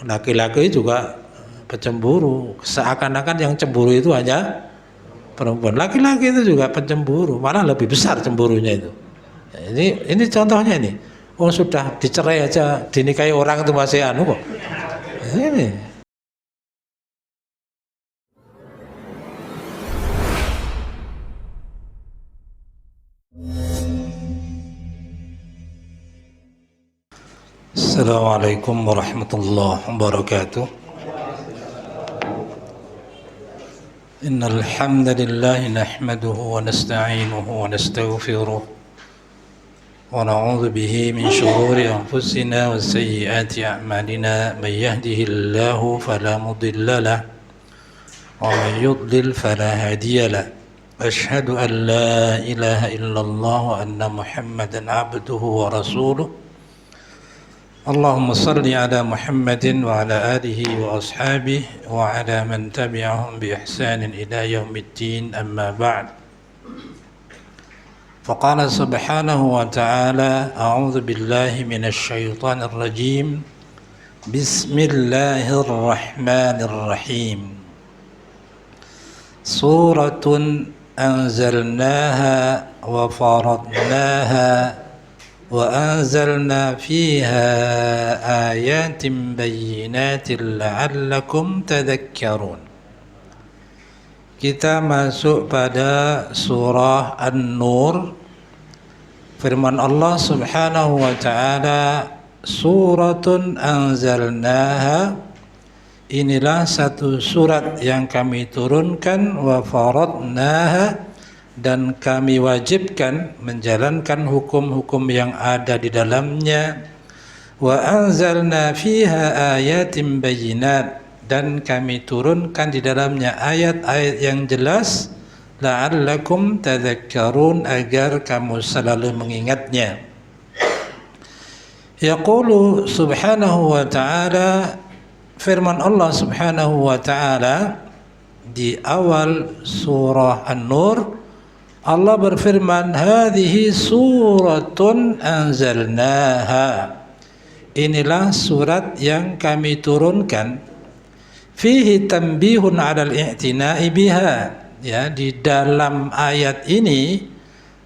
laki-laki juga pencemburu. Seakan-akan yang cemburu itu hanya perempuan. Laki-laki itu juga pencemburu, malah lebih besar cemburunya itu. Ini contohnya ini. Oh, sudah dicerai aja, dinikahi orang itu masih anu kok. Ini. Assalamualaikum warahmatullahi wabarakatuh. Innal hamdalillah nahmaduhu wa nasta'inuhu wa nastaghfiruh wa na'udzu bihi min shururi anfusina wa sayyiati a'malina may yahdihillahu fala mudilla lahu wa may yudlil fala hadiya lahu. Asyhadu an la ilaha illallah wa anna Muhammadan 'abduhu wa rasuluh. Allahumma salli ala Muhammadin wa ala alihi wa ashabihi wa ala man tabi'ahum bi ihsanin ila yaumiddin, amma ba'd. Faqala subhanahu wa ta'ala, a'udzu billahi minasy syaithanir rajim. Bismillahirrahmanirrahim. Suratun anzalnaha wa faradnaha wa anzalna fiha ayatin bayyinatin la'allakum tadhakkarun. Kita masuk pada surah An-Nur. Firman Allah Subhanahu wa ta'ala, suratun anzalnaha, inilah satu surat yang kami turunkan, wa faradnaha, dan kami wajibkan menjalankan hukum-hukum yang ada di dalamnya, wa anzalna fiha ayatin bayyinat, dan kami turunkan di dalamnya ayat-ayat yang jelas, la'allakum tadhakkarun, agar kamu selalu mengingatnya. Yaqulu subhanahu wa ta'ala, firman Allah subhanahu wa ta'ala di awal surah An-Nur, Allah berfirman, hadhihi suratun anzalnaha, inilah surat yang kami turunkan, fihi tanbihun 'alal i'tina'i biha, ya, di dalam ayat ini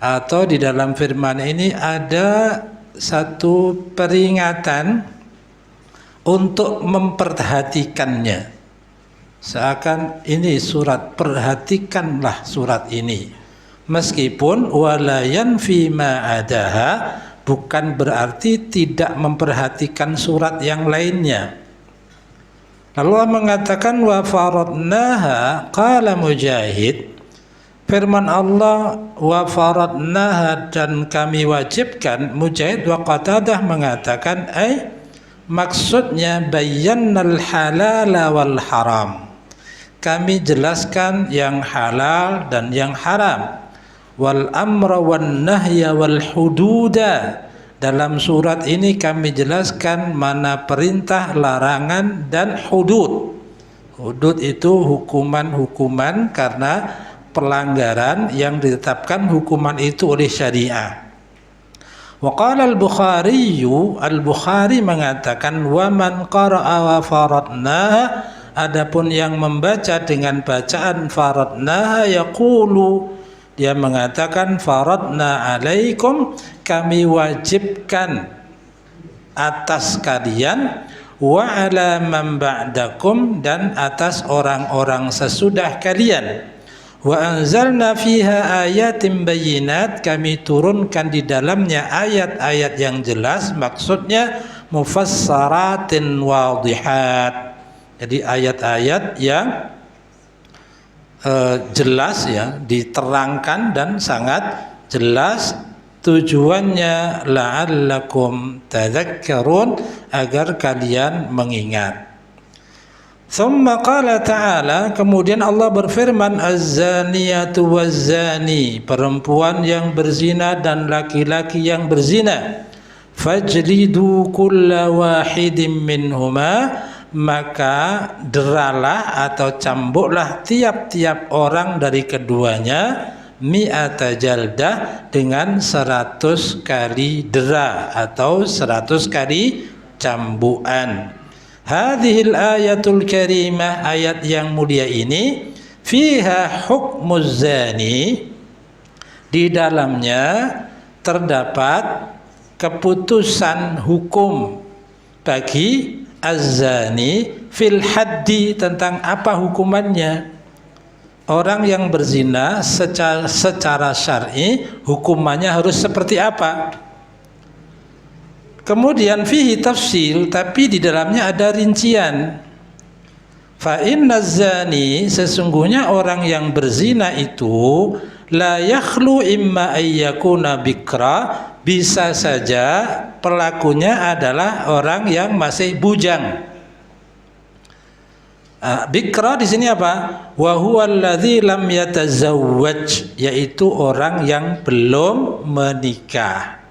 atau di dalam firman ini ada satu peringatan untuk memperhatikannya. Seakan ini surat, perhatikanlah surat ini. Meskipun walayan fima adaha, bukan berarti tidak memperhatikan surat yang lainnya. Allah mengatakan wa faradnaha, qala Mujahid, firman Allah wa faradnaha, dan kami wajibkan. Mujahid wa Qatadah mengatakan maksudnya bayyannal halala wal haram, kami jelaskan yang halal dan yang haram. Wal amra wan nahya wal hududa, dalam surat ini kami jelaskan mana perintah, larangan, dan hudud. Hudud itu hukuman-hukuman karena pelanggaran yang ditetapkan hukuman itu oleh syariah. Wa qala al-Bukhari mengatakan, wa man qara'a wa faradnaha, adapun yang membaca dengan bacaan faradnaha, yaqulu, dia mengatakan, faradna alaikum, kami wajibkan atas kalian, wa ala man ba'dakum, dan atas orang-orang sesudah kalian. Wa anzalna fiha ayatin bayyinat, kami turunkan di dalamnya ayat-ayat yang jelas, maksudnya mufassaratin wadihat, jadi ayat-ayat yang jelas, ya, diterangkan dan sangat jelas. Tujuannya la'allakum tadhakkarun, agar kalian mengingat. Thumma qala ta'ala, kemudian Allah berfirman, az-zaniyatu waz-zani, perempuan yang berzina dan laki-laki yang berzina, fajlidu kulla wahidin minhuma, maka deralah atau cambuklah tiap-tiap orang dari keduanya, mi'ata jaldah, dengan 100 kali dera atau 100 kali cambukan. Hadhil ayatul karimah, ayat yang mulia ini, fiha hukmuz zani, di dalamnya terdapat keputusan hukum bagi az-zani fil haddi, tentang apa hukumannya. Orang yang berzina secara syar'i hukumannya harus seperti apa. Kemudian fihi tafsil, tapi di dalamnya ada rincian. Fa inna zani, sesungguhnya orang yang berzina itu la yakhlu imma ayyakuna bikra, bisa saja pelakunya adalah orang yang masih bujang. Bikra di sini apa? Wa huwa alladzi lam yatazawwaj, yaitu orang yang belum menikah.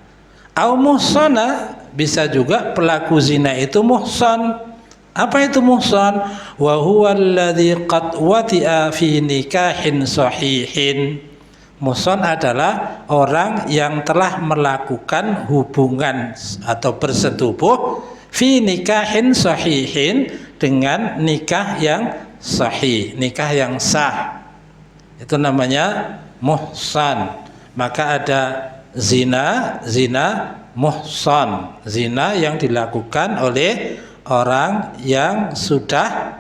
Au muhsana, bisa juga pelaku zina itu muhsan. Apa itu muhsan? Wa huwa alladzi qad wati'a fi nikahin sahihin. Muhsan adalah orang yang telah melakukan hubungan atau bersetubuh fi nikahin sahihin, dengan nikah yang sahih, nikah yang sah. Itu namanya muhsan. Maka ada zina muhsan, zina yang dilakukan oleh orang yang sudah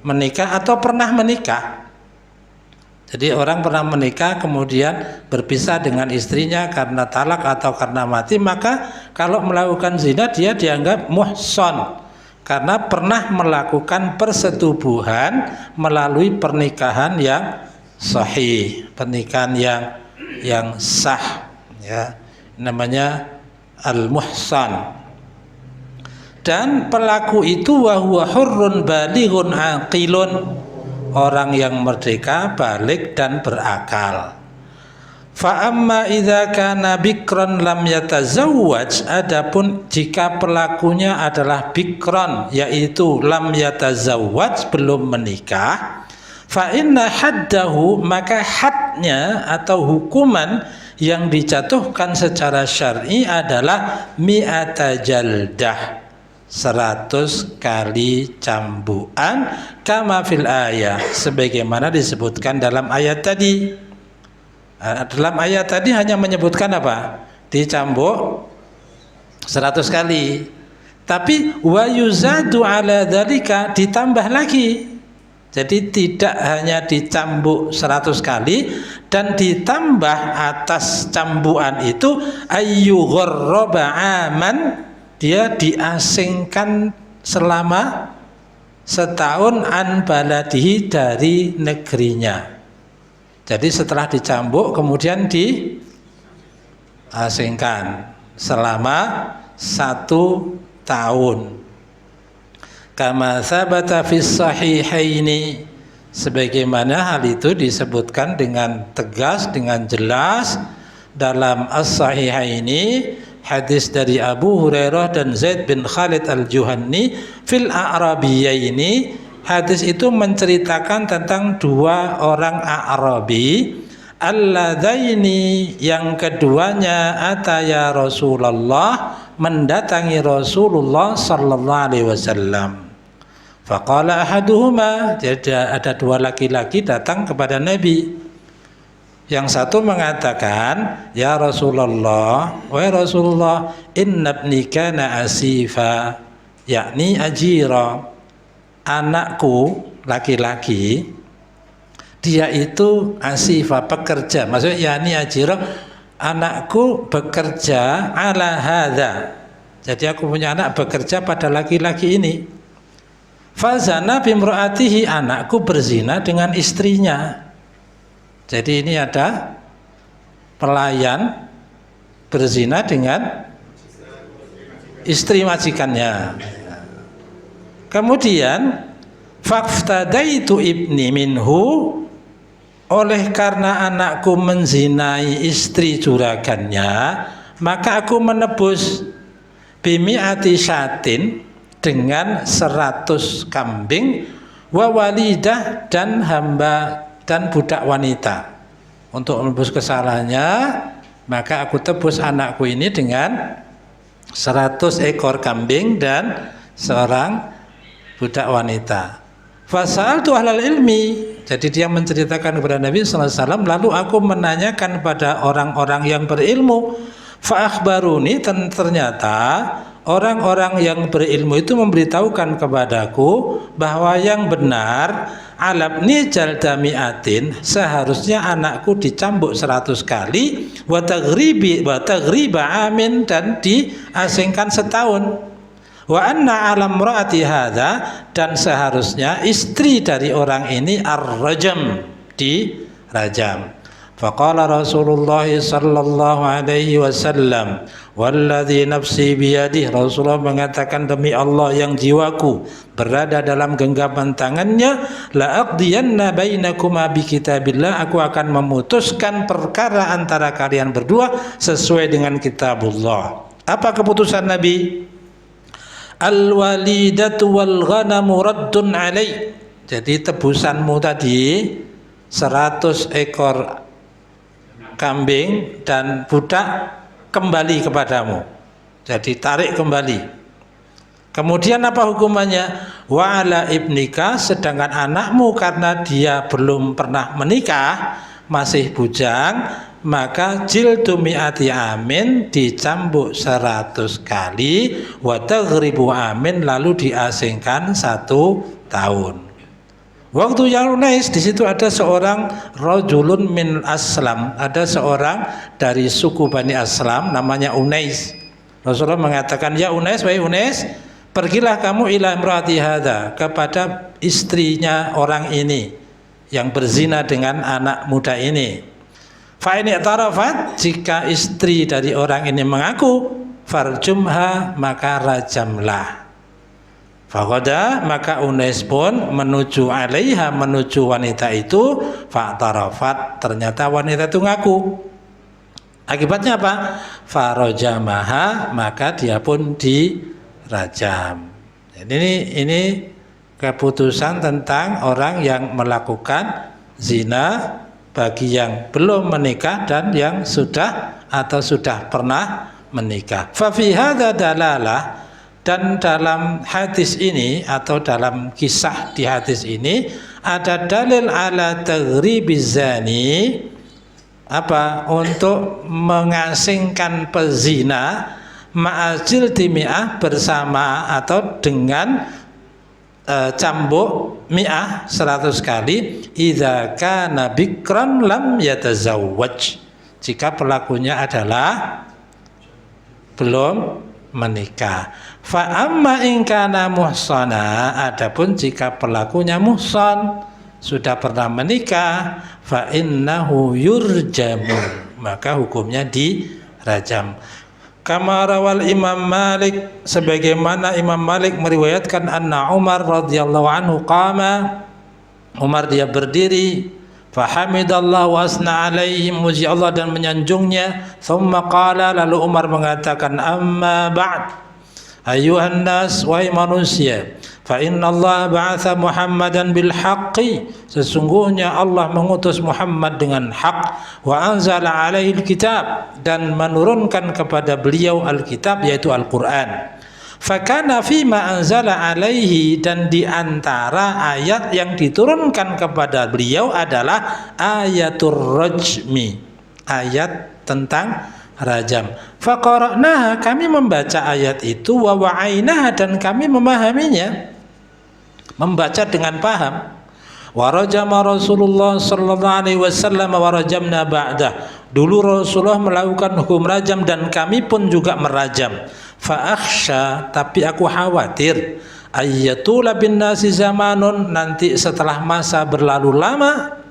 menikah atau pernah menikah. Jadi orang pernah menikah kemudian berpisah dengan istrinya karena talak atau karena mati, maka kalau melakukan zina dia dianggap muhsan karena pernah melakukan persetubuhan melalui pernikahan yang sahih, pernikahan yang sah, ya, namanya al-muhsan. Dan pelaku itu wa huwa hurrun balighun aqilun, orang yang merdeka, balik dan berakal. Fa amma idza kana bikran lam yatazawwaj, adapun jika pelakunya adalah bikran, yaitu lam yatazawwaj, belum menikah, fa inna haddahu, maka hadnya atau hukuman yang dijatuhkan secara syar'i adalah mi'ata jaldah, 100 kali cambukan, kama fil ayat, sebagaimana disebutkan dalam ayat tadi. Dalam ayat tadi hanya menyebutkan apa? Dicambuk 100 kali. Tapi wa yuzadu ala dzalika, ditambah lagi. Jadi tidak hanya dicambuk 100 kali, dan ditambah atas cambukan itu ayyugharraba aman, dia diasingkan selama setahun an baladihi, dari negerinya. Jadi setelah dicambuk kemudian diasingkan selama 1 tahun. Kama sabata fis sahihaini, sebagaimana hal itu disebutkan dengan tegas, dengan jelas dalam as-sahihaini, hadis dari Abu Hurairah dan Zaid bin Khalid al-Juhanni fil a'rabiyaini. Hadis itu menceritakan tentang 2 orang A'rabi, alladzaini, yang keduanya ataya Rasulullah, mendatangi Rasulullah sallallahu alaihi wasallam. Faqala ahaduhuma, jadi ada 2 laki-laki datang kepada Nabi. Yang satu mengatakan, ya Rasulullah, wahai Rasulullah, inna ibni kana asifa, yakni ajira, anakku laki-laki dia itu asifa, pekerja, maksudnya yani ajira, anakku bekerja ala hadza, jadi aku punya anak bekerja pada laki-laki ini. Fazana bimraatihi, anakku berzina dengan istrinya. Jadi ini ada pelayan berzina dengan istri majikannya. Kemudian faftadaitu ibni minhu, oleh karena anakku menzinai istri juragannya, maka aku menebus bimi'ati syatin, dengan 100 kambing, wa walidah, dan hamba dan budak wanita. Untuk menebus kesalahannya, maka aku tebus anakku ini dengan 100 ekor kambing dan seorang budak wanita. Fasa'altu ahlal ilmi, jadi dia menceritakan kepada Nabi SAW, lalu aku menanyakan pada orang-orang yang berilmu. Fa'akhbaruni, ternyata orang-orang yang berilmu itu memberitahukan kepadaku bahwa yang benar alabni jaldamiatin, seharusnya anakku dicambuk 100 kali, wa taghriba amin, dan diasingkan setahun. Wa anna alam ra'ati hadza, dan seharusnya istri dari orang ini ar-rajam, dirajam. Faqala Rasulullah sallallahu alaihi wasallam, walladzi nafsi biyadihi, Rasulullah mengatakan, demi Allah yang jiwaku berada dalam genggaman tangannya, la aqdiyanna bainakuma bi kitabillah, aku akan memutuskan perkara antara kalian berdua sesuai dengan kitabullah. Apa keputusan Nabi? Al-walidatu wal ghanamu raddun alaih. Jadi tebusanmu tadi 100 ekor kambing dan budak kembali kepadamu. Jadi tarik kembali. Kemudian apa hukumannya? Wa ala ibnika, sedangkan anakmu karena dia belum pernah menikah, masih bujang, maka jildu mi'ati amin, dicambuk 100 kali, wa taghribu amin, lalu diasingkan 1 tahun. Waktu yang Unais, di situ ada seorang rajulun min Aslam, ada seorang dari suku Bani Aslam namanya Unais. Rasulullah mengatakan, ya Unais, wahai Unais, pergilah kamu ila imraati hadza, kepada istrinya orang ini yang berzina dengan anak muda ini. Fa in i'tarafat, jika istri dari orang ini mengaku, farjumha, maka rajamlah. Faqada, maka Unais pun menuju alaiha, menuju wanita itu. Fa'tarafat, ternyata wanita itu ngaku. Akibatnya apa? Farajamaha, maka dia pun dirajam. Jadi ini keputusan tentang orang yang melakukan zina bagi yang belum menikah dan yang sudah atau sudah pernah menikah. Fa fi hadza dalalah, dan dalam hadis ini atau dalam kisah di hadis ini ada dalil ala taghribiz zani, apa? Untuk mengasingkan pezina ma'ajil dimi'ah, bersama atau dengan cambuk mi'ah 100 kali, idza kana bikran lam yatazawwaj, jika pelakunya adalah belum menikah. Fa amma in kana muhsana, adapun jika pelakunya muhsan, sudah pernah menikah, fa innahu yurjamu, maka hukumnya dirajam. Kama rawal Imam Malik, sebagaimana Imam Malik meriwayatkan, anna Umar radhiyallahu anhu qama, Umar dia berdiri, fahamidallah wa asna alaihi, muji Allah dan menyanjungnya. Thumma qala, lalu Umar mengatakan, amma ba'd, ayuhan nas, wahai manusia, fa inna Allah ba'atha Muhammadan bil haqqi, sesungguhnya Allah mengutus Muhammad dengan hak, wa anzala alaihi kitab, dan menurunkan kepada beliau Alkitab, yaitu Al-Quran. Fakana fima anzala alaihi, dan diantara ayat yang diturunkan kepada beliau adalah ayatul rajmi, ayat tentang rajam. Faqara'naha, kami membaca ayat itu, wa wa'ainaha, dan kami memahaminya, membaca dengan paham. Wa rajama Rasulullah sallallahu alaihi wasallam wa rajamna ba'dah, dulu Rasulullah melakukan hukum rajam dan kami pun juga merajam. Fa akhsha, tapi aku khawatir, ayyatula bin nasi zamanun, nanti setelah masa berlalu lama,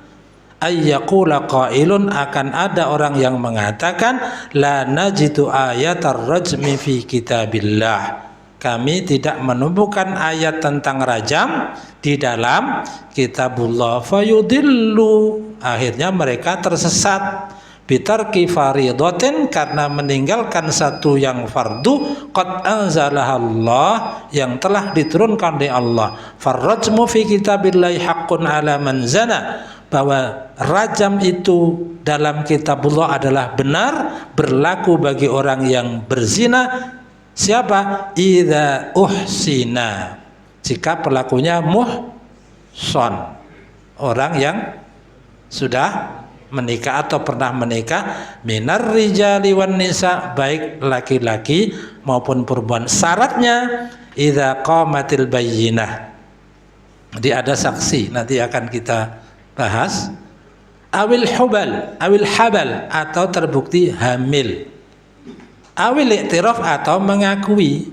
ayyaqula qailun, akan ada orang yang mengatakan, la najidu ayatar rajmi fi kitabillah, kami tidak menemukan ayat tentang rajam di dalam kitabullah. Fayudillu, akhirnya mereka tersesat, bitarki faridatin, karena meninggalkan satu yang fardu, qad anzalaha Allah, yang telah diturunkan oleh Allah. Farrajmu fi kitabillahi haqqun ala man zana, bahwa rajam itu dalam kitabullah adalah benar, berlaku bagi orang yang berzina Siapa? Idza uhsina, jika pelakunya muhson, orang yang sudah menikah atau pernah menikah, minar rijali wan nisa, baik laki-laki maupun perempuan. Syaratnya idza qamatil bayyinah, jadi ada saksi, nanti akan kita bahas. Awil habal atau terbukti hamil. Awil iktiraf atau mengakui.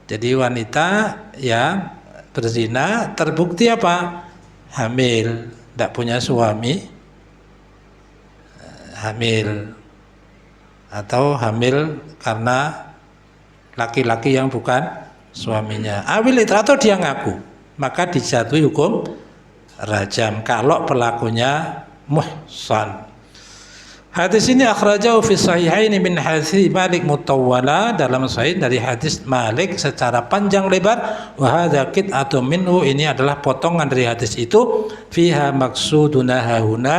Jadi wanita yang berzina terbukti apa? Hamil, tidak punya suami, hamil, atau hamil karena laki-laki yang bukan suaminya. Awil iktiraf atau dia ngaku, maka dijatuhi hukum rajam kalau pelakunya muhsan. Hadis ini akhrajahu fi sahihaini min hadis Malik mutawwala, dalam sahih dari hadis Malik secara panjang lebar. Wa hadza qit'atun minhu, ini adalah potongan dari hadis itu. Fiha maksuduna hahuna,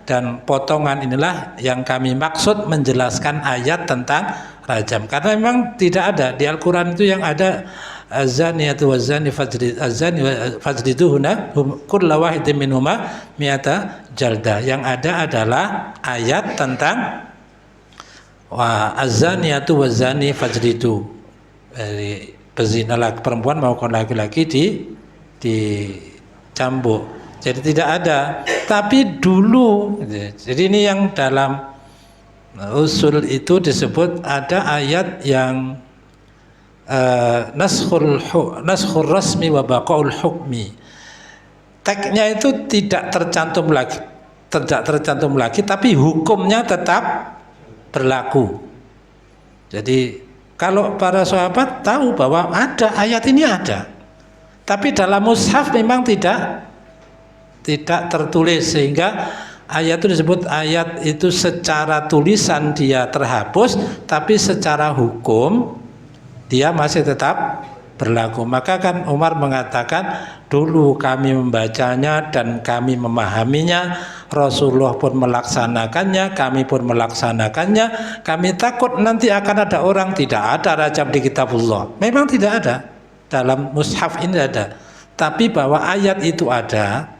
dan potongan inilah yang kami maksud menjelaskan ayat tentang rajam, karena memang tidak ada di Al-Qur'an itu yang ada az-zaniyatu waz-zani fajliduhunna kullu wahidin minhuma mi'ata jalda. Yang ada adalah ayat tentang az-zaniyatu waz-zani fajlidu, berzinalah perempuan maupun laki-laki dicambuk. Jadi tidak ada. Tapi dulu, jadi ini yang dalam usul itu disebut ada ayat yang naskhur rasmi wa baqaul hukmi. Teksnya itu tidak tercantum lagi, tapi hukumnya tetap berlaku. Jadi kalau para sahabat tahu bahwa ada ayat ini ada, tapi dalam mushaf memang tidak tertulis, sehingga ayat itu disebut ayat itu secara tulisan dia terhapus, tapi secara hukum dia masih tetap berlaku. Maka kan Umar mengatakan, dulu kami membacanya dan kami memahaminya, Rasulullah pun melaksanakannya, kami pun melaksanakannya. Kami takut nanti akan ada orang, tidak ada rajam di kitabullah. Memang tidak ada, dalam mushaf ini ada, tapi bahwa ayat itu ada,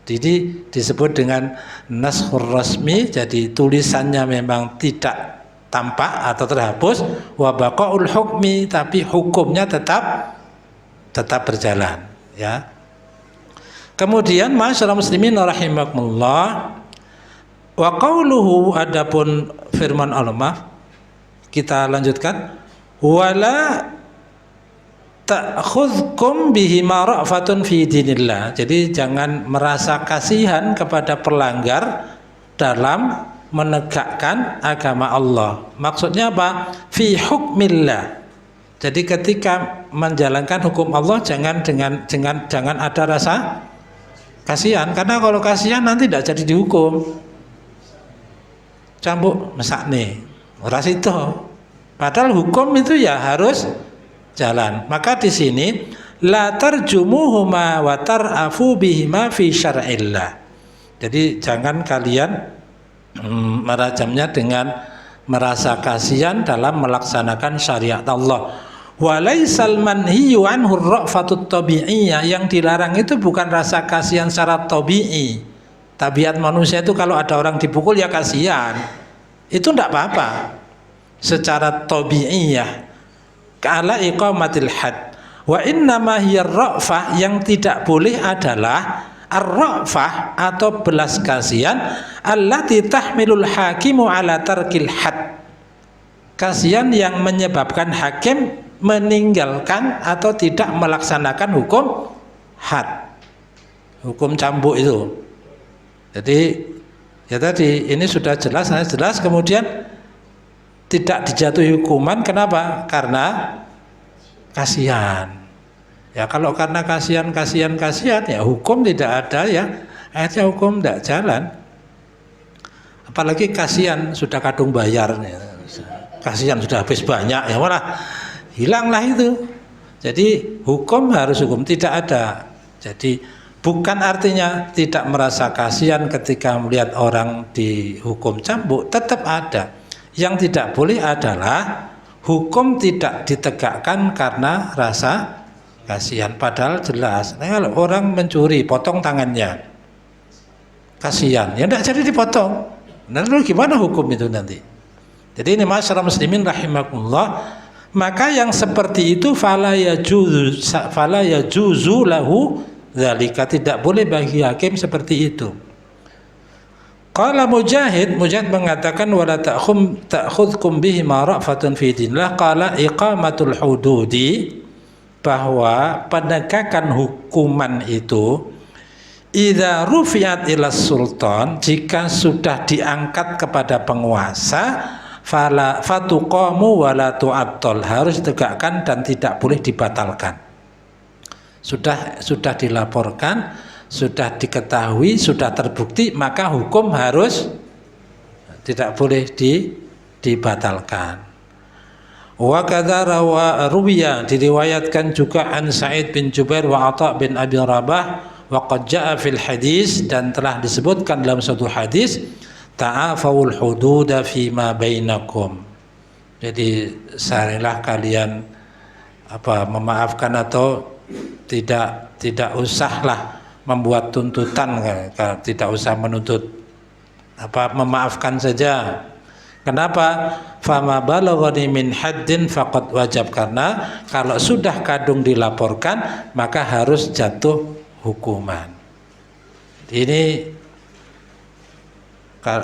jadi disebut dengan naskhur rasmi. Jadi tulisannya memang tidak tampak atau terhapus, wa baqaul hukmi, tapi hukumnya tetap berjalan, ya. Kemudian ma'asyiral muslimin rahimakumullah, wa qauluhu, adapun firman Allah, kita lanjutkan, wala ta'khudhukum bihima ra'fatun fi dinillah. Jadi jangan merasa kasihan kepada pelanggar dalam menegakkan agama Allah. Maksudnya apa? Fi hukmillah. Jadi ketika menjalankan hukum Allah jangan ada rasa kasihan, karena kalau kasihan nanti tidak jadi dihukum. Cambuk mesakne ora sida. Padahal hukum itu ya harus jalan. Maka di sini la tarjumuhuma wa tarafu bihima fi syar'illah. Jadi jangan kalian merajamnya dengan merasa kasihan dalam melaksanakan syariat Allah. Walaisal manhiyu anhu ar-ra'fatut tabi'iyyah, yang dilarang itu bukan rasa kasihan secara tabi'i. Tabiat manusia itu kalau ada orang dipukul ya kasihan, itu tidak apa-apa secara tabi'iyyah. Ka'ala iqamatil had. Wa innama hiya ar-ra'fah, yang tidak boleh adalah ar-ra'fah atau belas kasihan allati tahmilul hakimu ala tarkil had, kasihan yang menyebabkan hakim meninggalkan atau tidak melaksanakan hukum had, hukum cambuk itu. Jadi ya tadi ini sudah jelas, kemudian tidak dijatuhi hukuman. Kenapa? Karena kasihan. Ya kalau karena kasihan ya hukum tidak ada, ya akhirnya hukum tidak jalan. Apalagi kasihan sudah kadung bayar, ya. Kasihan sudah habis banyak, ya malah hilanglah itu. Jadi hukum harus hukum, tidak ada. Jadi bukan artinya tidak merasa kasihan ketika melihat orang dihukum cambuk, tetap ada. Yang tidak boleh adalah hukum tidak ditegakkan karena rasa kasihan, padahal jelas. Nah, kalau orang mencuri, potong tangannya, kasihan, ya tidak jadi dipotong. Nah, lalu gimana hukum itu nanti? Jadi ini masyarakat muslimin rahimakumullah, maka yang seperti itu fala yajuzu lahu dzalika, tidak boleh bagi hakim seperti itu. Qala Mujahid mengatakan wala ta'khudhukum bihi ma ra'fatun fi dinillah, qala iqamatul hududi, bahwa penegakan hukuman itu idza rufi'at ila sultan, jika sudah diangkat kepada penguasa, fala fatuqamu wala tu'attal, harus ditegakkan dan tidak boleh dibatalkan. Sudah dilaporkan, sudah diketahui, sudah terbukti, maka hukum harus tidak boleh dibatalkan. Wa kadza ruwiya, diriwayatkan juga an Sa'id bin Jubair wa Atha bin Abi Rabah wa qad jaa fil hadis, dan telah disebutkan dalam suatu hadis, ta'afawul hududa fima bainakum. Jadi sarilah kalian memaafkan, atau tidak usahlah membuat tuntutan, tidak usah menuntut, memaafkan saja. Kenapa? Fama balaghani min haddin faqad wajab, karena kalau sudah kadung dilaporkan maka harus jatuh hukuman. Ini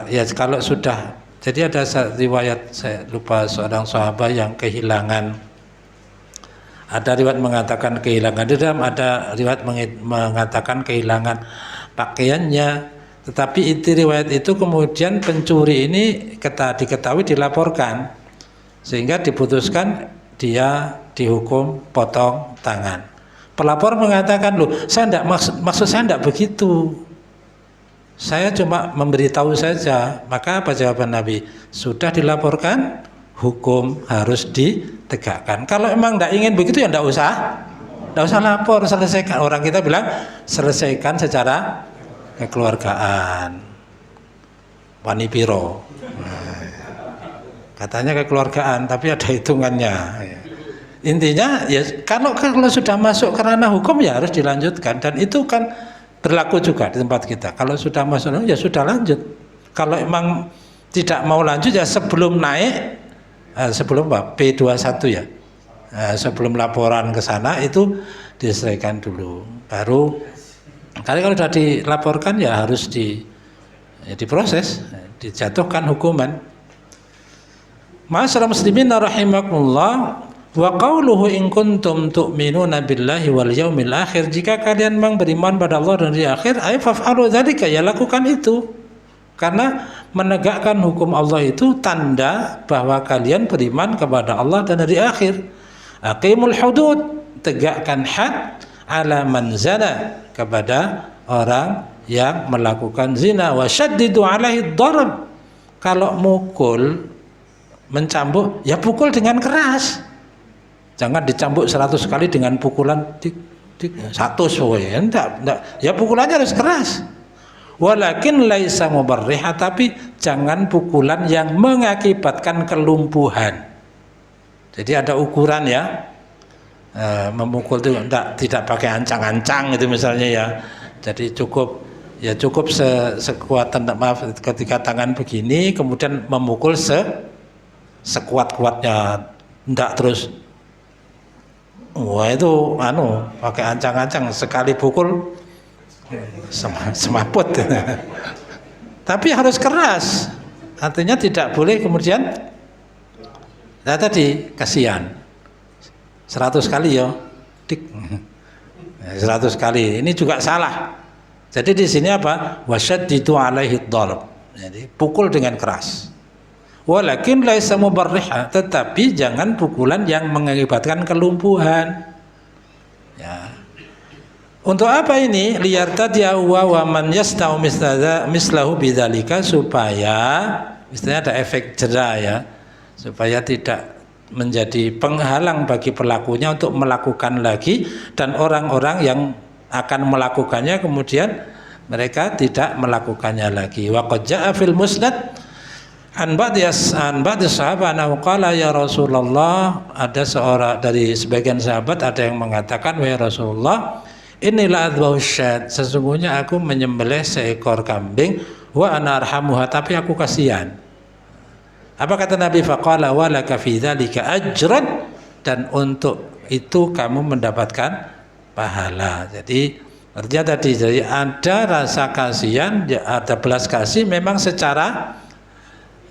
ya kalau sudah. Jadi ada riwayat, saya lupa, seorang sahabat yang kehilangan, ada riwayat mengatakan kehilangan dirham, ada riwayat mengatakan kehilangan pakaiannya, tetapi inti riwayat itu kemudian pencuri ini diketahui, dilaporkan, sehingga diputuskan dia dihukum potong tangan. Pelapor mengatakan, loh, saya tidak maksud saya tidak begitu, saya cuma memberitahu saja. Maka apa jawaban Nabi? Sudah dilaporkan, hukum harus ditegakkan. Kalau emang tidak ingin begitu ya tidak usah lapor, selesaikan. Orang kita bilang selesaikan secara kekeluargaan, wanipiro, katanya kekeluargaan, tapi ada hitungannya. Intinya ya kalau sudah masuk ke ranah hukum ya harus dilanjutkan, dan itu kan berlaku juga di tempat kita. Kalau sudah masuk ya sudah lanjut. Kalau emang tidak mau lanjut ya sebelum naik, sebelum P21 ya, sebelum laporan ke sana itu diselesaikan dulu, baru kalau sudah dilaporkan ya harus diproses, dijatuhkan hukuman. Ma'asyiral muslimin rahimakumullah, wa qauluhu in kuntum tu'minuna billahi wal yaumil akhir, jika kalian memang beriman pada Allah dan hari akhir, ay faf'alu dzalika, ya lakukan itu. Karena menegakkan hukum Allah itu tanda bahwa kalian beriman kepada Allah dan hari akhir. Aqimul hudud, tegakkan had ala man zana, kepada orang yang melakukan zina. Wa syaddidu alaihi dharb, kalau mukul, mencambuk, ya pukul dengan keras. Jangan dicambuk 100 kali dengan pukulan dik 100 ya, enggak, ya pukulannya harus keras. Walakin laisa mubarriha, tapi jangan pukulan yang mengakibatkan kelumpuhan. Jadi ada ukuran ya, memukul itu tidak pakai ancang-ancang itu misalnya ya. Jadi cukup sekuat, maaf, ketika tangan begini kemudian memukul sekuat-kuatnya, enggak terus wah itu pakai ancang-ancang, sekali pukul semaput. Tapi harus keras, artinya tidak boleh kemudian tadi kasihan 100 kali ya dik 100 kali, ini juga salah. Jadi di sini apa? Wasyaddidu alaihi dharb, jadi pukul dengan keras. Walakin laisa mubarriha, tetapi jangan pukulan yang mengakibatkan kelumpuhan. Ya. Untuk apa ini? Liyartadiya wa man yasta'u mislahu bidzalika, supaya istilahnya ada efek jera ya, supaya tidak menjadi penghalang bagi pelakunya untuk melakukan lagi, dan orang-orang yang akan melakukannya kemudian mereka tidak melakukannya lagi. Wa qad jaa fil musnad An ba'di sahabat qala ya Rasulullah, ada seorang dari sebagian sahabat ada yang mengatakan, wahai Rasulullah, inilah adbahu syad, sesungguhnya aku menyembelih seekor kambing, wa ana arhamuha, tapi aku kasihan. Apa kata Nabi? Faqala walaka fi dzalika ajran, dan untuk itu kamu mendapatkan pahala. Jadi artinya tadi, jadi ada rasa kasihan, ada belas kasih memang secara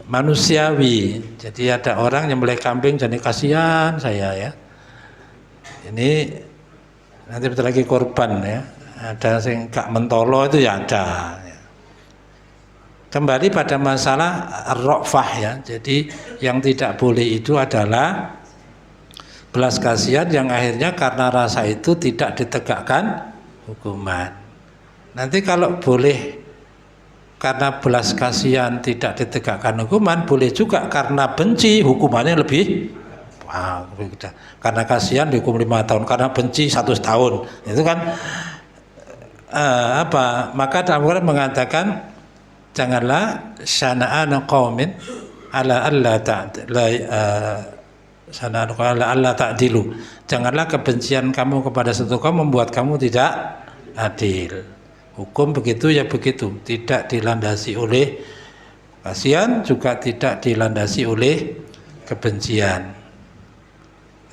manusiawi. Jadi ada orang yang nyembelih kambing, jadi kasihan saya ya. Ini nanti bentar lagi korban ya. Ada sing gak mentolo itu ya ada. Kembali pada masalah ar-ra'fah ya. Jadi yang tidak boleh itu adalah belas kasihan yang akhirnya karena rasa itu tidak ditegakkan hukuman. Nanti kalau boleh karena belas kasihan tidak ditegakkan hukuman, boleh juga karena benci hukumannya lebih karena kasihan dihukum 5 tahun, karena benci 100 tahun. Itu kan maka dalam Quran mengatakan janganlah syana'an qaumin ala alla ta'dilu. Janganlah kebencian kamu kepada satu kaum membuat kamu tidak adil. Hukum begitu ya begitu, tidak dilandasi oleh kasihan, juga tidak dilandasi oleh kebencian.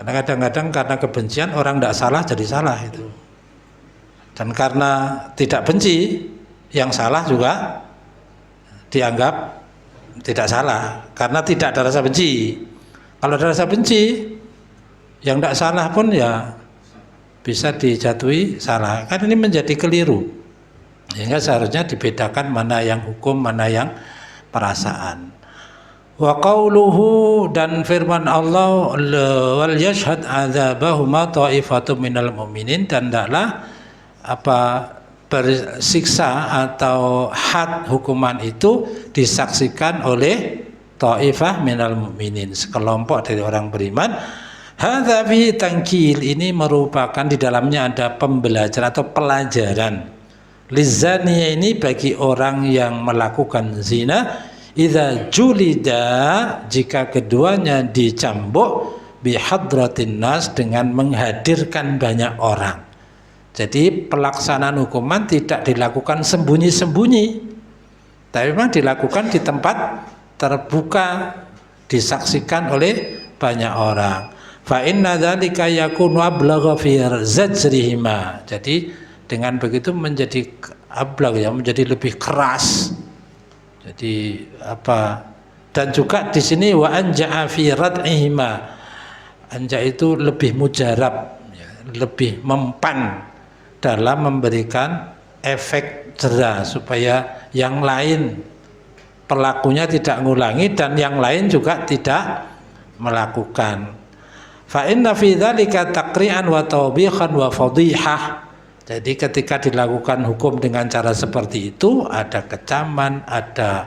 Karena kadang-kadang karena kebencian orang tidak salah jadi salah itu. Dan karena tidak benci, yang salah juga dianggap tidak salah, karena tidak ada rasa benci. Kalau ada rasa benci, yang tidak salah pun ya bisa dijatuhi salah. Kan ini menjadi keliru. Sehingga seharusnya dibedakan mana yang hukum, mana yang perasaan. Wa qauluhu, dan firman Allah, wal yashhad adzabahuma ta'ifatum minal mu'minin, dan hendaklah bersiksa atau had hukuman itu disaksikan oleh ta'ifah minal mu'minin, sekelompok dari orang beriman. Hadza fi tankil, ini merupakan di dalamnya ada pembelajaran atau pelajaran. Lizaniya, ini bagi orang yang melakukan zina, idza julida, jika keduanya dicambuk, bihadratin nas, dengan menghadirkan banyak orang. Jadi pelaksanaan hukuman tidak dilakukan sembunyi-sembunyi, tapi memang dilakukan di tempat terbuka, disaksikan oleh banyak orang. Fa inna dzalika yakunu ablagha fi zajrihima. Jadi dengan begitu menjadi ablag ya, menjadi lebih keras. Jadi dan juga di sini wa anja'a fi rad'ihima. Anja itu lebih mujarab ya, lebih mempan dalam memberikan efek jera supaya yang lain pelakunya tidak ngulangi dan yang lain juga tidak melakukan. Fa inna fi dzalika taqri'an wa tawbihan wa fadhihah. Jadi ketika dilakukan hukum dengan cara seperti itu, ada kecaman, ada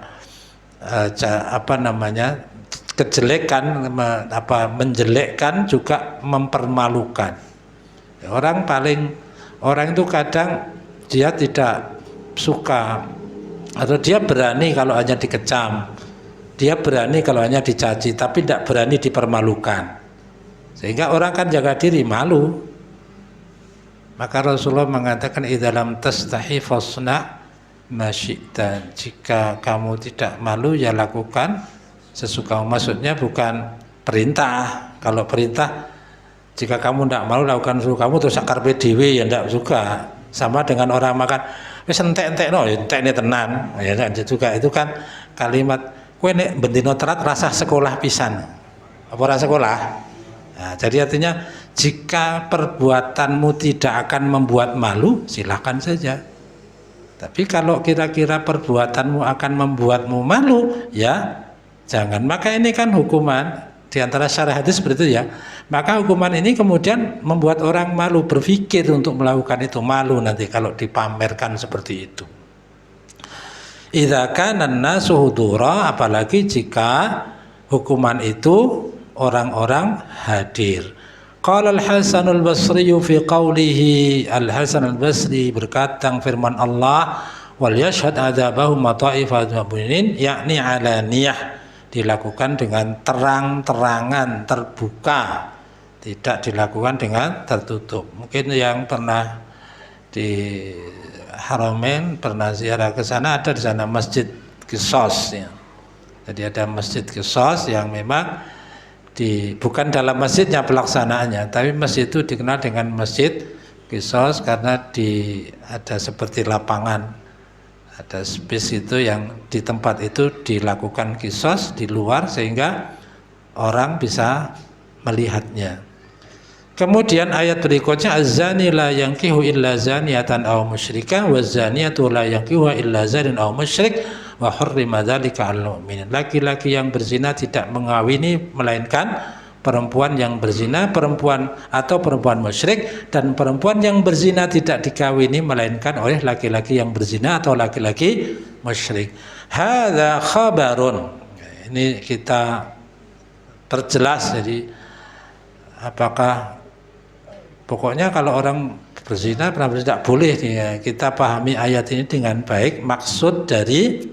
kejelekan, menjelekkan, juga mempermalukan. Orang itu kadang dia tidak suka, atau dia berani kalau hanya dikecam, dia berani kalau hanya dicaci, tapi tidak berani dipermalukan. Sehingga orang kan jaga diri, malu. Maka Rasulullah mengatakan idzalam tastahi fasna ma syi'ta, jika kamu tidak malu ya lakukan sesukamu. Maksudnya bukan perintah. Kalau perintah, jika kamu tidak malu lakukan sesukamu terus karpe dhewe ya tidak suka. Sama dengan orang makan wis entek-entekno, entekne tenan. Ya juga itu kan kalimat kowe nek bendino terat rasa sekolah pisan. Apa rasa sekolah? Nah, jadi artinya jika perbuatanmu tidak akan membuat malu, silakan saja. Tapi kalau kira-kira perbuatanmu akan membuatmu malu, ya jangan. Maka ini kan hukuman di antara syarah hadis seperti itu ya. Maka hukuman ini kemudian membuat orang malu, berpikir untuk melakukan itu, malu nanti kalau dipamerkan seperti itu. Idza kana an-nasu hudura, apalagi jika hukuman itu orang-orang hadir. Qala Al-Hasan Al-Basri fi qawlihi, Al-Hasan Al-Basri berkata firman Allah, wal yashhad adzabahum ta'ifatun mu'minin, yakni alaniyah, dilakukan dengan terang-terangan, terbuka, tidak dilakukan dengan tertutup. Mungkin yang pernah di Haramain pernah ziarah ke sana, ada di sana Masjid Qisas ya. Jadi ada Masjid Qisas yang memang bukan dalam masjidnya pelaksanaannya, tapi masjid itu dikenal dengan Masjid Qisas karena ada seperti lapangan, ada space itu yang di tempat itu dilakukan qisas di luar sehingga orang bisa melihatnya. Kemudian ayat berikutnya, az-zani la yankihu illa zaniyatan aw musyrikah wa zaniyatu la yankihu illa zanin aw musyrik wa hurrima dzalika 'alal mu'minin. Laki-laki yang berzina tidak mengawini melainkan perempuan yang berzina, perempuan musyrik, dan perempuan yang berzina tidak dikawini melainkan oleh laki-laki yang berzina atau laki-laki musyrik. Hadza khabarun. Ini kita perjelas, jadi apakah pokoknya kalau orang berzina tidak boleh ya, kita pahami ayat ini dengan baik. Maksud dari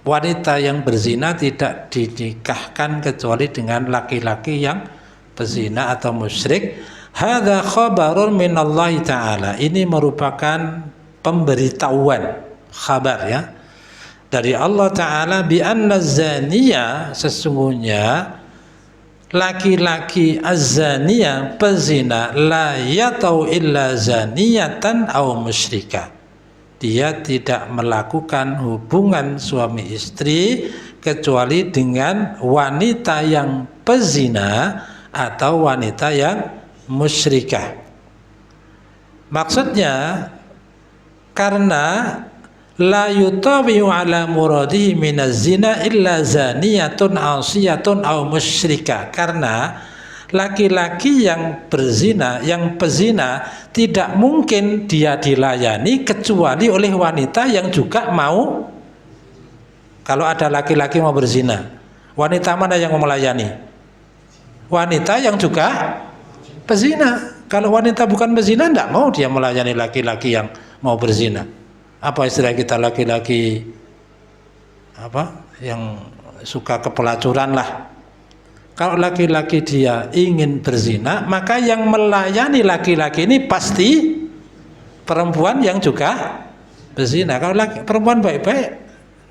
wanita yang berzina tidak dinikahkan kecuali dengan laki-laki yang berzina atau musyrik. Hadza khabarun minallahi ta'ala. Ini merupakan pemberitahuan, kabar ya, dari Allah Ta'ala, bi anna zaniya, sesungguhnya laki-laki az-zaniya, pezina, la yatau illa zaniyatan aw musyrika. Dia tidak melakukan hubungan suami istri kecuali dengan wanita yang pezina atau wanita yang musyrikah. Maksudnya karena la yutabi'u ala muradihi minaz zina illa zaniyatun asiyatun aw musyrika. Karena laki-laki yang berzina, yang pezina, tidak mungkin dia dilayani kecuali oleh wanita yang juga mau. Kalau ada laki-laki mau berzina, wanita mana yang mau melayani? Wanita yang juga pezina. Kalau wanita bukan pezina, tidak mau dia melayani laki-laki yang mau berzina. Apa istilah kita, laki-laki apa yang suka kepelacuran lah. Kalau laki-laki dia ingin berzina, maka yang melayani laki-laki ini pasti perempuan yang juga berzina. Kalau perempuan baik-baik,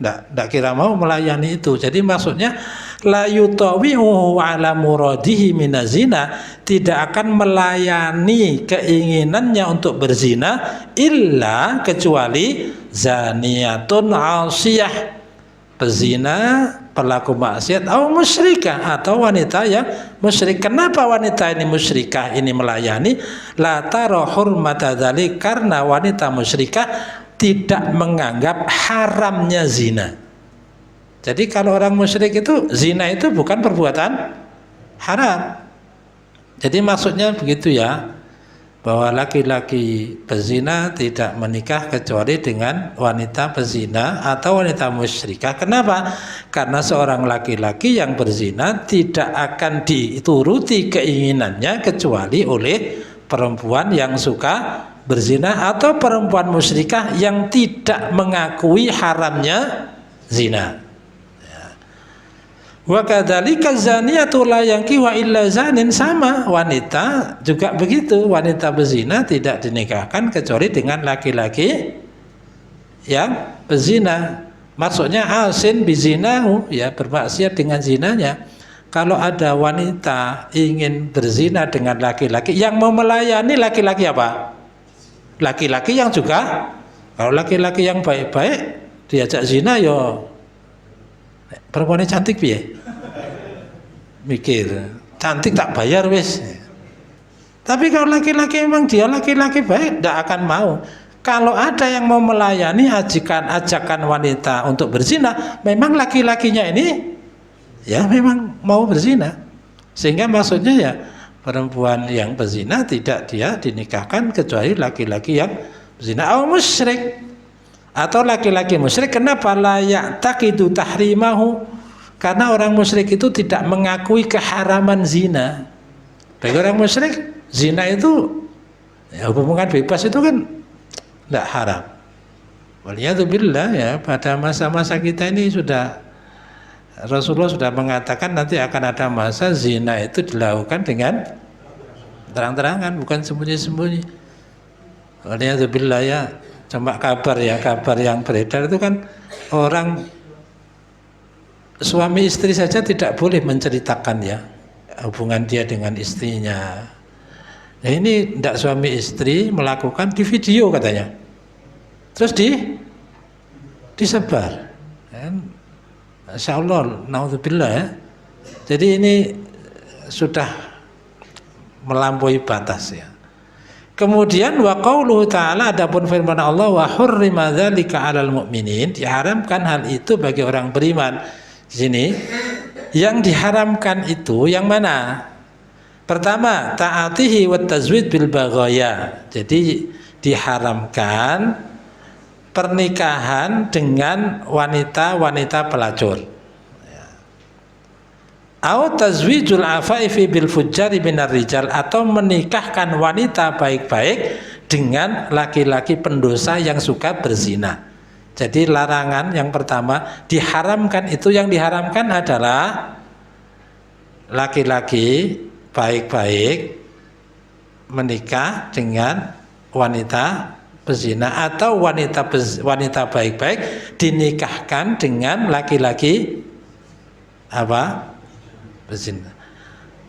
tidak kira mau melayani itu. Jadi maksudnya la yutawi'uhu ala muradihi minazina, tidak akan melayani keinginannya untuk berzina illa kecuali zaniyatun asiyah, pezina, pelaku maksiat, atau musyrikah, atau wanita yang musyrik. Kenapa wanita ini musyrikah ini melayani? La tara hurmata dzalik, karena wanita musyrikah tidak menganggap haramnya zina. Jadi kalau orang musyrik itu, zina itu bukan perbuatan haram. Jadi maksudnya begitu ya, bahwa laki-laki pezina tidak menikah kecuali dengan wanita pezina atau wanita musyrikah. Kenapa? Karena seorang laki-laki yang berzina tidak akan dituruti keinginannya kecuali oleh perempuan yang suka berzina atau perempuan musyrikah yang tidak mengakui haramnya zina. Wa kadzalika zaniyatu la yankihu illa zanin, sama wanita juga begitu, wanita berzina tidak dinikahkan kecuali dengan laki-laki yang berzina. Maksudnya asin bizinahu, ya, bermaksiat dengan zinanya. Kalau ada wanita ingin berzina dengan laki-laki yang mau melayani, laki-laki apa? Laki-laki yang juga, kalau laki-laki yang baik-baik diajak zina, yo perempuannya cantik piye? Mikir, cantik tak bayar wis. Tapi kalau laki-laki memang dia laki-laki baik, tidak akan mau. Kalau ada yang mau melayani ajakan wanita untuk berzina, memang laki-lakinya ini ya memang mau berzina. Sehingga maksudnya ya perempuan yang berzina tidak dia dinikahkan kecuali laki-laki yang berzina atau musyrik. Atau laki-laki musyrik, kenapa la ya'taqidu tahrimahu? Karena orang musyrik itu tidak mengakui keharaman zina. Bagi orang musyrik, zina itu ya, hubungan bebas itu kan tidak haram. Waliyadzubillah, ya, pada masa-masa kita ini sudah Rasulullah sudah mengatakan nanti akan ada masa zina itu dilakukan dengan terang-terangan, bukan sembunyi-sembunyi. Waliyadzubillah ya, cuma kabar yang beredar itu kan orang suami istri saja tidak boleh menceritakan ya hubungan dia dengan istrinya. Nah, ini tidak suami istri melakukan di video katanya, terus disebar. Insya Allah, naudzubillah ya. Jadi ini sudah melampaui batas ya. Kemudian wa qauluhu ta'ala, adapun firman Allah, wa hurrima dzalika 'alal mu'minin, diharamkan hal itu bagi orang beriman. Di sini yang diharamkan itu yang mana? Pertama, ta'atihi wa tazwid bil baghaya. Jadi diharamkan pernikahan dengan wanita-wanita pelacur. Au tazwijul afaifi bil fujjari minar rijal, atau menikahkan wanita baik-baik dengan laki-laki pendosa yang suka berzina. Jadi larangan yang pertama diharamkan itu, yang diharamkan adalah laki-laki baik-baik menikah dengan wanita pezina, atau wanita baik-baik dinikahkan dengan laki-laki pezina.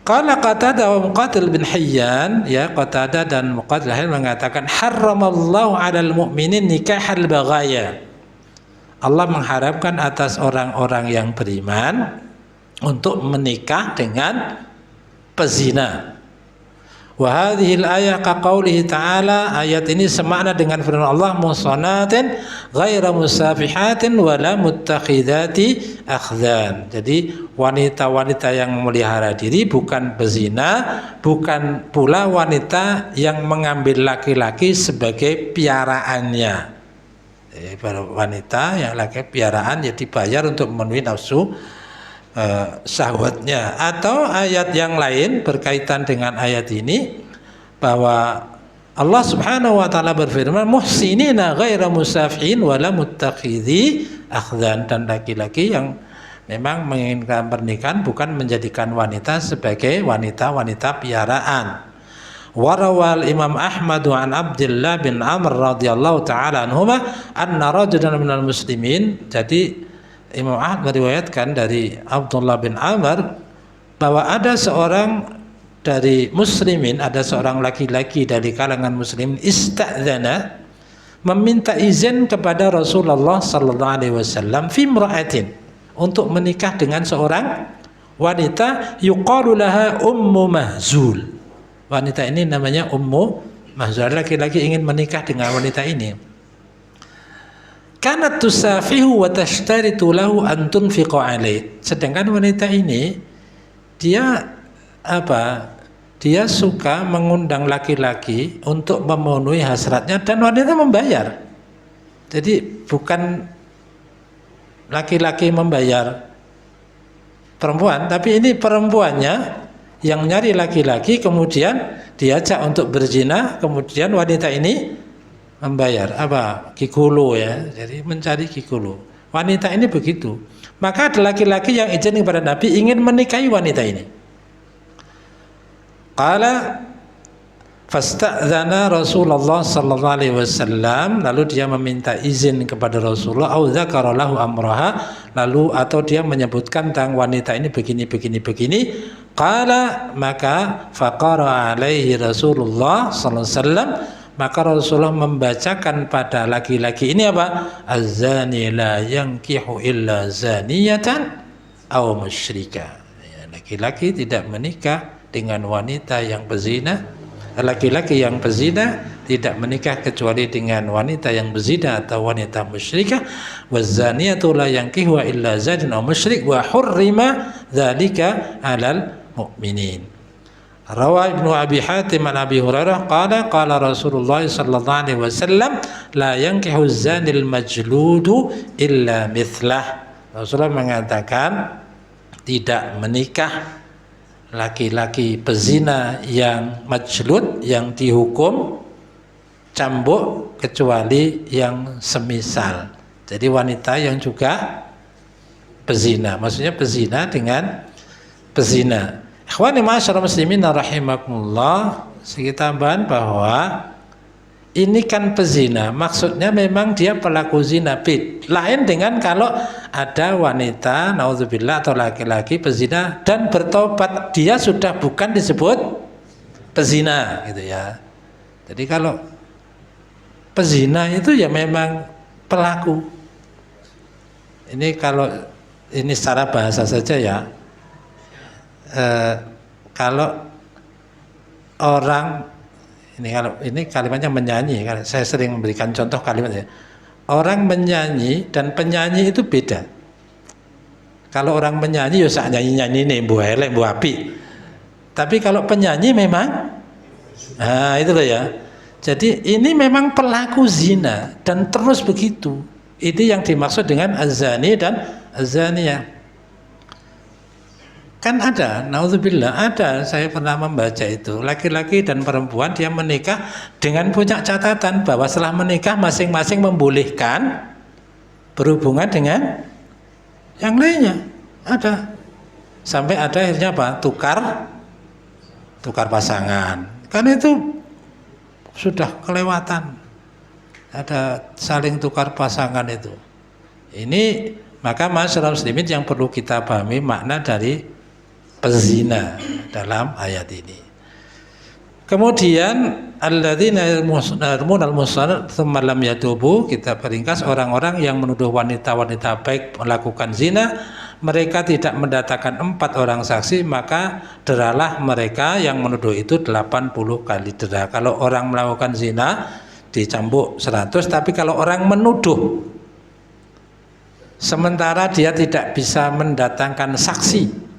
Qala Qatadah wa Muqatil bin Hayyan, ya, Qatadah dan Muqatil mengatakan haramallahu 'alal mu'minin nikahal baghaya. Allah mengharapkan atas orang-orang yang beriman untuk menikah dengan pezina. Wa hadhil ayah ka qaulihi ta'ala, ayat ini semakna dengan firman Allah, muhsanatin ghaira musafihatin wala muttakhidati akhdan. Jadi wanita-wanita yang memelihara diri, bukan berzina, bukan pula wanita yang mengambil laki-laki sebagai piaraannya. Wanita yang laki piaraan ya dibayar untuk memenuhi nafsu syahwatnya. Atau ayat yang lain berkaitan dengan ayat ini, bahwa Allah Subhanahu wa taala berfirman muhsinina ghaira musafihin wala muttakhidhi akhdan, dan laki-laki yang memang menginginkan pernikahan bukan menjadikan wanita sebagai wanita-wanita piaraan. Warawal Imam Ahmad an Abdullah bin Amr radhiyallahu taala anhuma anna rajulan minal muslimin. Jadi Imam Ahmad meriwayatkan dari Abdullah bin Amr bahwa ada seorang dari muslimin, ada seorang laki-laki dari kalangan muslim, istadzana, meminta izin kepada Rasulullah sallallahu alaihi wasallam fi imra'atin, untuk menikah dengan seorang wanita, yuqalu laha Ummu Mahzul. Wanita ini namanya Ummu Mahzul. Laki-laki ingin menikah dengan wanita ini. Kanat tusafihu wa tashtaritu lahu an tunfiqa alaih. Sedangkan wanita ini dia dia suka mengundang laki-laki untuk memenuhi hasratnya, dan wanita membayar. Jadi bukan laki-laki membayar perempuan, tapi ini perempuannya yang nyari laki-laki, kemudian diajak untuk berzina, kemudian wanita ini membayar kikulo ya, jadi mencari kikulo. Wanita ini begitu. Maka ada laki-laki yang izin kepada Nabi ingin menikahi wanita ini. Qala fasta'dzana Rasulullah sallallahu alaihi wasallam, lalu dia meminta izin kepada Rasulullah, au dzakara lahu amraha, lalu atau dia menyebutkan tentang wanita ini begini. Qala, maka faqara alaihi Rasulullah sallallahu alaihi wasallam, maka Rasulullah membacakan pada laki-laki ini Az-zani la yankihu illa zaniyatan aw musyrika. Laki-laki tidak menikah dengan wanita yang berzina. Laki-laki yang berzina tidak menikah kecuali dengan wanita yang berzina atau wanita musyrikah. Waz-zaniyatu la yankihu illa zanin aw musyrik wa hurrima dzalika 'alal mu'minin. Rawa Ibnu Abi Hatim an Abi Hurairah qala Rasulullah sallallahu alaihi wasallam la yankihu zanil majludu illa mithlah. Rasulullah mengatakan tidak menikah laki-laki pezina yang majlud, yang dihukum cambuk, kecuali yang semisal. Jadi wanita yang juga pezina. Maksudnya pezina dengan pezina. Ikhwani ma'asyiral muslimin rahimakumullah, sedikit tambahan bahwa ini kan pezina, maksudnya memang dia pelaku zina. Lain dengan kalau ada wanita, naudzubillah, atau laki-laki pezina dan bertobat, dia sudah bukan disebut pezina, gitu ya. Jadi kalau pezina itu ya memang pelaku. Ini kalau ini secara bahasa saja ya. Kalau orang ini kalimatnya menyanyi, saya sering memberikan contoh kalimat ya. Orang menyanyi dan penyanyi itu beda. Kalau orang menyanyi ya sak nyanyi-nyanyi nih mbuh elek mbuh apik. Tapi kalau penyanyi memang itu loh ya. Jadi ini memang pelaku zina dan terus begitu. Ini yang dimaksud dengan azani dan azaniyah. Kan ada, naudzubillah, ada, saya pernah membaca itu, laki-laki dan perempuan dia menikah dengan punya catatan bahwa setelah menikah masing-masing membolehkan berhubungan dengan yang lainnya. Ada. Sampai ada akhirnya apa? Tukar pasangan. Karena itu sudah kelewatan. Ada saling tukar pasangan itu. Ini maka masyarakat muslimin yang perlu kita pahami makna dari pezina dalam ayat ini. Kemudian alladzina yarmunal muhsanat tsumma lam yatubu, kita peringkas orang-orang yang menuduh wanita-wanita baik melakukan zina, mereka tidak mendatangkan 4 orang saksi, maka deralah mereka yang menuduh itu 80 kali dera. Kalau orang melakukan zina dicambuk 100, tapi kalau orang menuduh sementara dia tidak bisa mendatangkan saksi,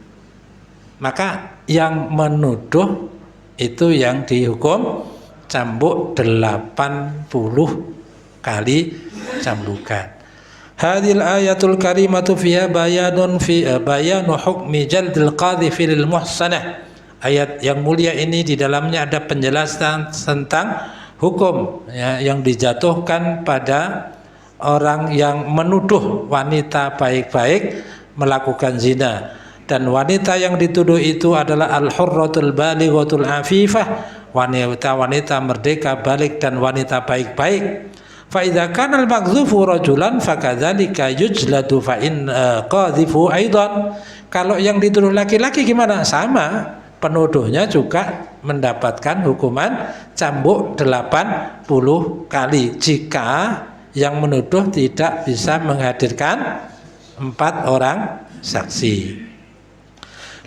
maka yang menuduh itu yang dihukum cambuk 80 kali cambukan. Hadil ayatul karimatu fiha bayanu hukmi jaldil qadhifi lil muhsanah. Ayat yang mulia ini di dalamnya ada penjelasan tentang hukum ya, yang dijatuhkan pada orang yang menuduh wanita baik-baik melakukan zina. Dan wanita yang dituduh itu adalah al-hurratul balighatul afifah, wanita-wanita merdeka balik dan wanita baik-baik. Fa idza kana al-maghzufu rajulan fakadzalika yujladu fa in qadhifu aidan. Kalau yang dituduh laki-laki gimana? Sama, penuduhnya juga mendapatkan hukuman cambuk 80 kali jika yang menuduh tidak bisa menghadirkan 4 orang saksi.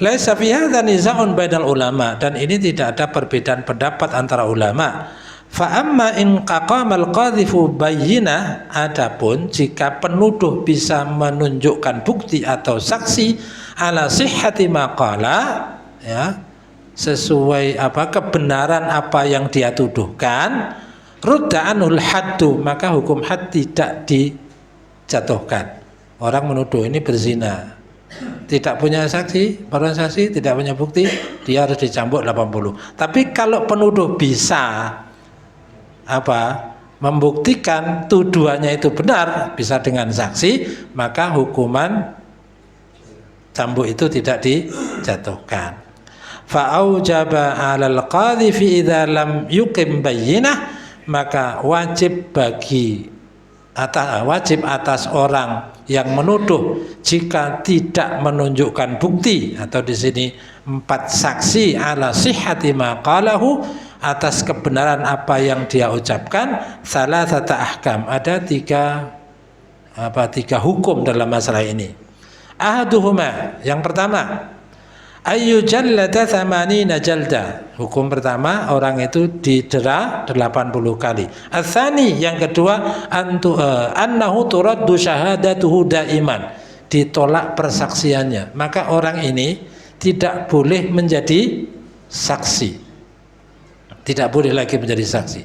Laisa fi hadza niza'un bainal ulama, dan ini tidak ada perbedaan pendapat antara ulama. Fa amma in qaqamal qadhifu bayyinah, adapun jika penuduh bisa menunjukkan bukti atau saksi ala sihhati maqala, ya, sesuai kebenaran apa yang dia tuduhkan, rudda anul haddu, maka hukum had tidak dijatuhkan. Orang menuduh ini berzina, tidak punya saksi, orang saksi tidak punya bukti, dia harus dicambuk 80. Tapi kalau penuduh bisa membuktikan tuduhannya itu benar, bisa dengan saksi, maka hukuman cambuk itu tidak dijatuhkan. Fa aujaba 'alal qadhifi idza lam yuqim bayyinah, maka wajib atas orang yang menuduh jika tidak menunjukkan bukti, atau di sini 4 saksi ala sihhati maqalahu, atas kebenaran apa yang dia ucapkan, salasata ahkam, ada 3 hukum dalam masalah ini. Ahaduhuma, yang pertama, ayyu jallada 80 jalda. Hukum pertama, orang itu didera 80 kali. Ats-tsani, yang kedua, annahu turaddu syahadatuhu daiman, ditolak persaksiannya. Maka orang ini tidak boleh menjadi saksi, tidak boleh lagi menjadi saksi.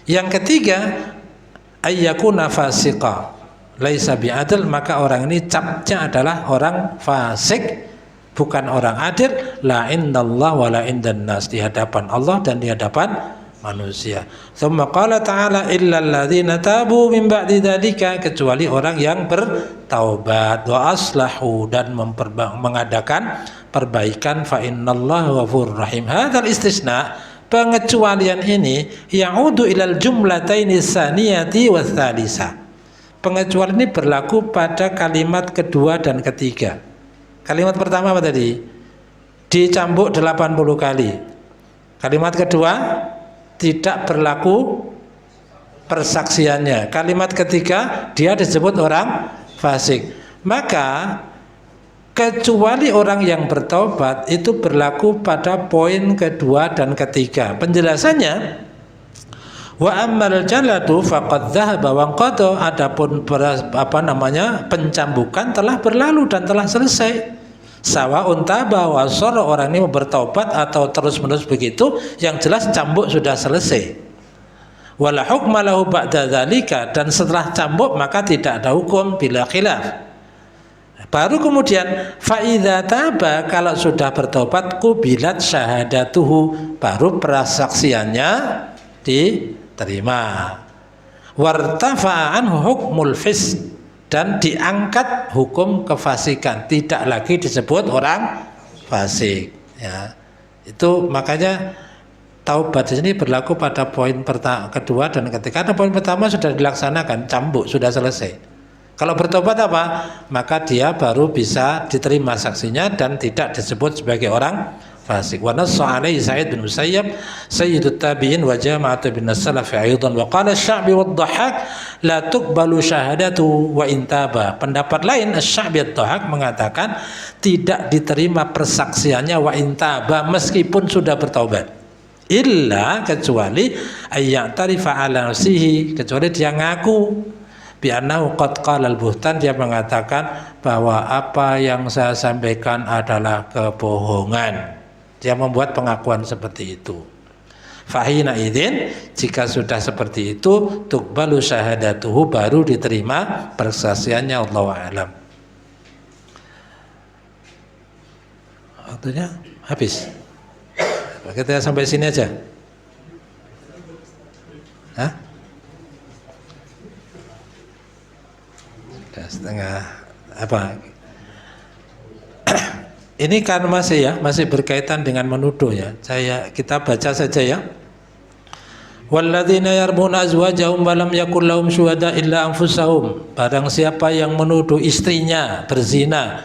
Yang ketiga, ayyakuna fasiqa laisa bi'adil, maka orang ini capnya adalah orang fasik, bukan orang adil, la indallah wa la indan nas, di hadapan Allah dan di hadapan manusia. Tsumma qala ta'ala illal ladzina tabu min ba'di dzalika, kecuali orang yang bertaubat, wa aslahu, dan mengadakan perbaikan, fa innallaha ghafurur rahim. Hadzal istisna, pengecualian ini ya'udu ilal jumlataini tsaniyati wa tsalisa. Pengecualian ini berlaku pada kalimat kedua dan ketiga. Kalimat pertama apa tadi? Dicambuk 80 kali. Kalimat kedua, tidak berlaku persaksiannya. Kalimat ketiga, dia disebut orang fasik. Maka kecuali orang yang bertobat itu berlaku pada poin kedua dan ketiga. Penjelasannya, wa ammal jalatu faqad dhahaba wa qada, adapun pencambukan telah berlalu dan telah selesai. Sawa untaba wa sara, orang ini bertobat atau terus-menerus begitu, yang jelas cambuk sudah selesai. Wala hukma lahu ba'da dzalika, dan setelah cambuk maka tidak ada hukum bila khilaf. Baru kemudian fa idza taba, kalau sudah bertobat, qubilat syahadatuhu, baru persaksiannya diterima. Wartafa'a anhu hukmul fisq, dan diangkat hukum kefasikan, tidak lagi disebut orang fasik. Ya, itu makanya taubat ini berlaku pada poin kedua dan ketiga. Karena poin pertama sudah dilaksanakan, cambuk sudah selesai. Kalau bertobat apa? Maka dia baru bisa diterima saksinya dan tidak disebut sebagai orang fasik. Wa nassa alaihi Sa'id bin Musayyab sayyidut tabi'in wa jama'atu bin as-salaf aidan, wa qala asy-Sya'bi wad-Dhahhak la tuqbalu syahadatu wa intaba. Pendapat lain, asy-Sya'bi wad-Dhahhak mengatakan tidak diterima persaksiannya wa intaba, meskipun sudah bertaubat. Illa, kecuali ayya'tarifa ala nafsihi, kecuali dia ngaku bi annahu qad qala al-buhtan, dia mengatakan bahwa apa yang saya sampaikan adalah kebohongan. Dia membuat pengakuan seperti itu. Fahina idzin, jika sudah seperti itu, tuqbalu syahadatuhu, baru diterima persaksiannya. Allahu a'lam. Waktunya habis. Kita sampai sini aja. Hah? Sudah setengah apa? Ini kan masih berkaitan dengan menuduh ya. Kita baca saja ya. Walladzina yarmuna azwajahum wa lam yakul lahum syuhada illa anfusahum. Barang siapa yang menuduh istrinya berzina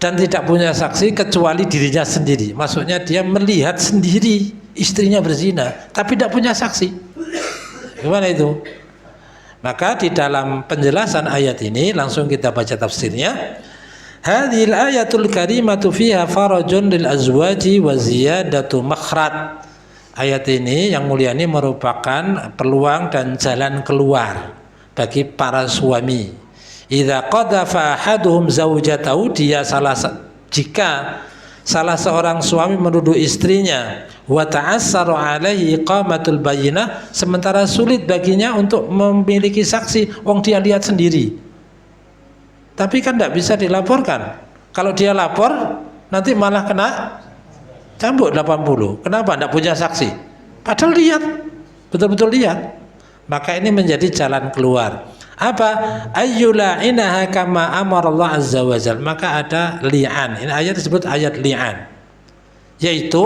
dan tidak punya saksi kecuali dirinya sendiri. Maksudnya dia melihat sendiri istrinya berzina tapi tidak punya saksi. Gimana itu? Maka di dalam penjelasan ayat ini langsung kita baca tafsirnya. Hadhil ayatul karimatu fiha farajun lil azwaji wa ziyadatu makhraj. Ayat ini yang mulia ini merupakan peluang dan jalan keluar bagi para suami. Idza qadhafa ahaduhum zaujatahu, jika salah seorang suami menuduh istrinya, wa ta'assaru alaihi iqamatul bayyinah, sementara sulit baginya untuk memiliki saksi, wong dia lihat sendiri. Tapi kan tidak bisa dilaporkan. Kalau dia lapor, nanti malah kena cambuk 80. Kenapa? Tidak punya saksi. Padahal lihat, betul-betul lihat. Maka ini menjadi jalan keluar. Apa? Ayyula'inaha kama amarallah azza wa jal. Maka ada li'an. Ini ayat disebut ayat li'an. Yaitu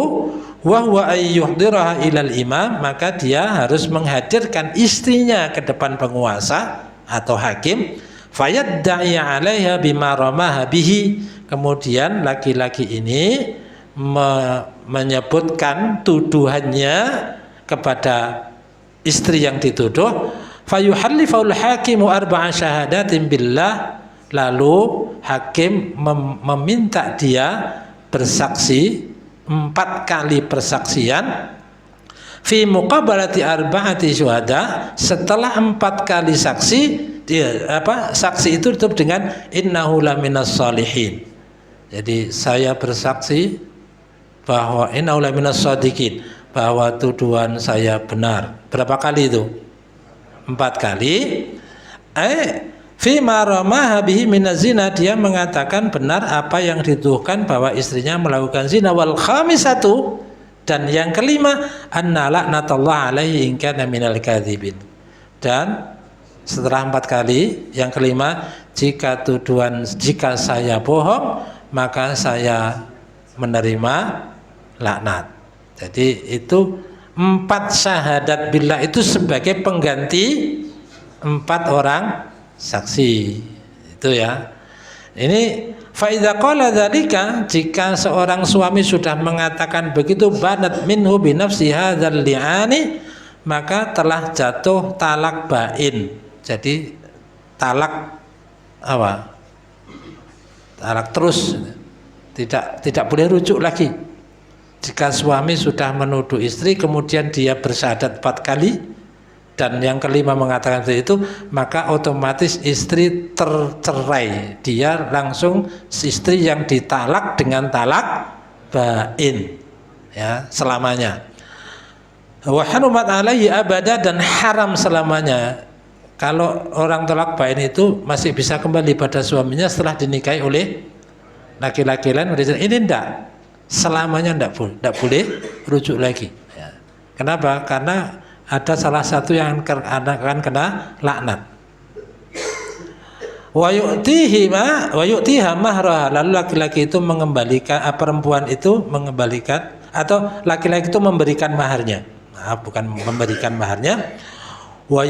wa huwa ayyuhdiraha ilal imam, maka dia harus menghadirkan istrinya ke depan penguasa atau hakim. Fayadda'i 'alaiha bima ramaha bihi, kemudian laki-laki ini menyebutkan tuduhannya kepada istri yang dituduh. Fayuhallifaul hakimu arba'a syahadatin billah, lalu hakim meminta dia bersaksi 4 kali persaksian. Fi muqabalati arba'ati syuhada, setelah 4 kali saksi, saksi itu tutup dengan innahu laminas shalihin. Jadi saya bersaksi bahwa innahu laminas shadiqin, bahwa tuduhan saya benar. Berapa kali itu? 4 kali. Fi ma ramaha bihi minaz zina, dia mengatakan benar apa yang dituduhkan bahwa istrinya melakukan zina. Wal khamisatu, Dan yang kelima, anna la'natullah alaihi in kana minal kadzibin. Dan setelah 4 kali, yang kelima, jika saya bohong, maka saya menerima laknat. Jadi itu 4 syahadat billah itu sebagai pengganti 4 orang saksi. Itu ya. Ini fa idza qala dzalika, jika seorang suami sudah mengatakan begitu, banat minhu bi nafsi hadzal li'ani, maka telah jatuh talak bain. Jadi talak apa? Talak terus, tidak boleh rujuk lagi. Jika suami sudah menuduh istri kemudian dia bersyahadat 4 kali dan yang kelima mengatakan itu, maka otomatis istri tercerai. Dia langsung istri yang ditalak dengan talak bain, ya, selamanya. Wa harumat alaihi abada, dan haram selamanya. Kalau orang talak bain itu masih bisa kembali pada suaminya setelah dinikahi oleh laki-laki lain. Ini enggak, selamanya enggak boleh rujuk lagi, ya. Kenapa? Karena ada salah satu yang akan kena laknat. Wa yu'tiha mahraha, lalu laki-laki itu mengembalikan, perempuan itu mengembalikan, atau laki-laki itu memberikan maharnya. Bukan memberikan maharnya. Wa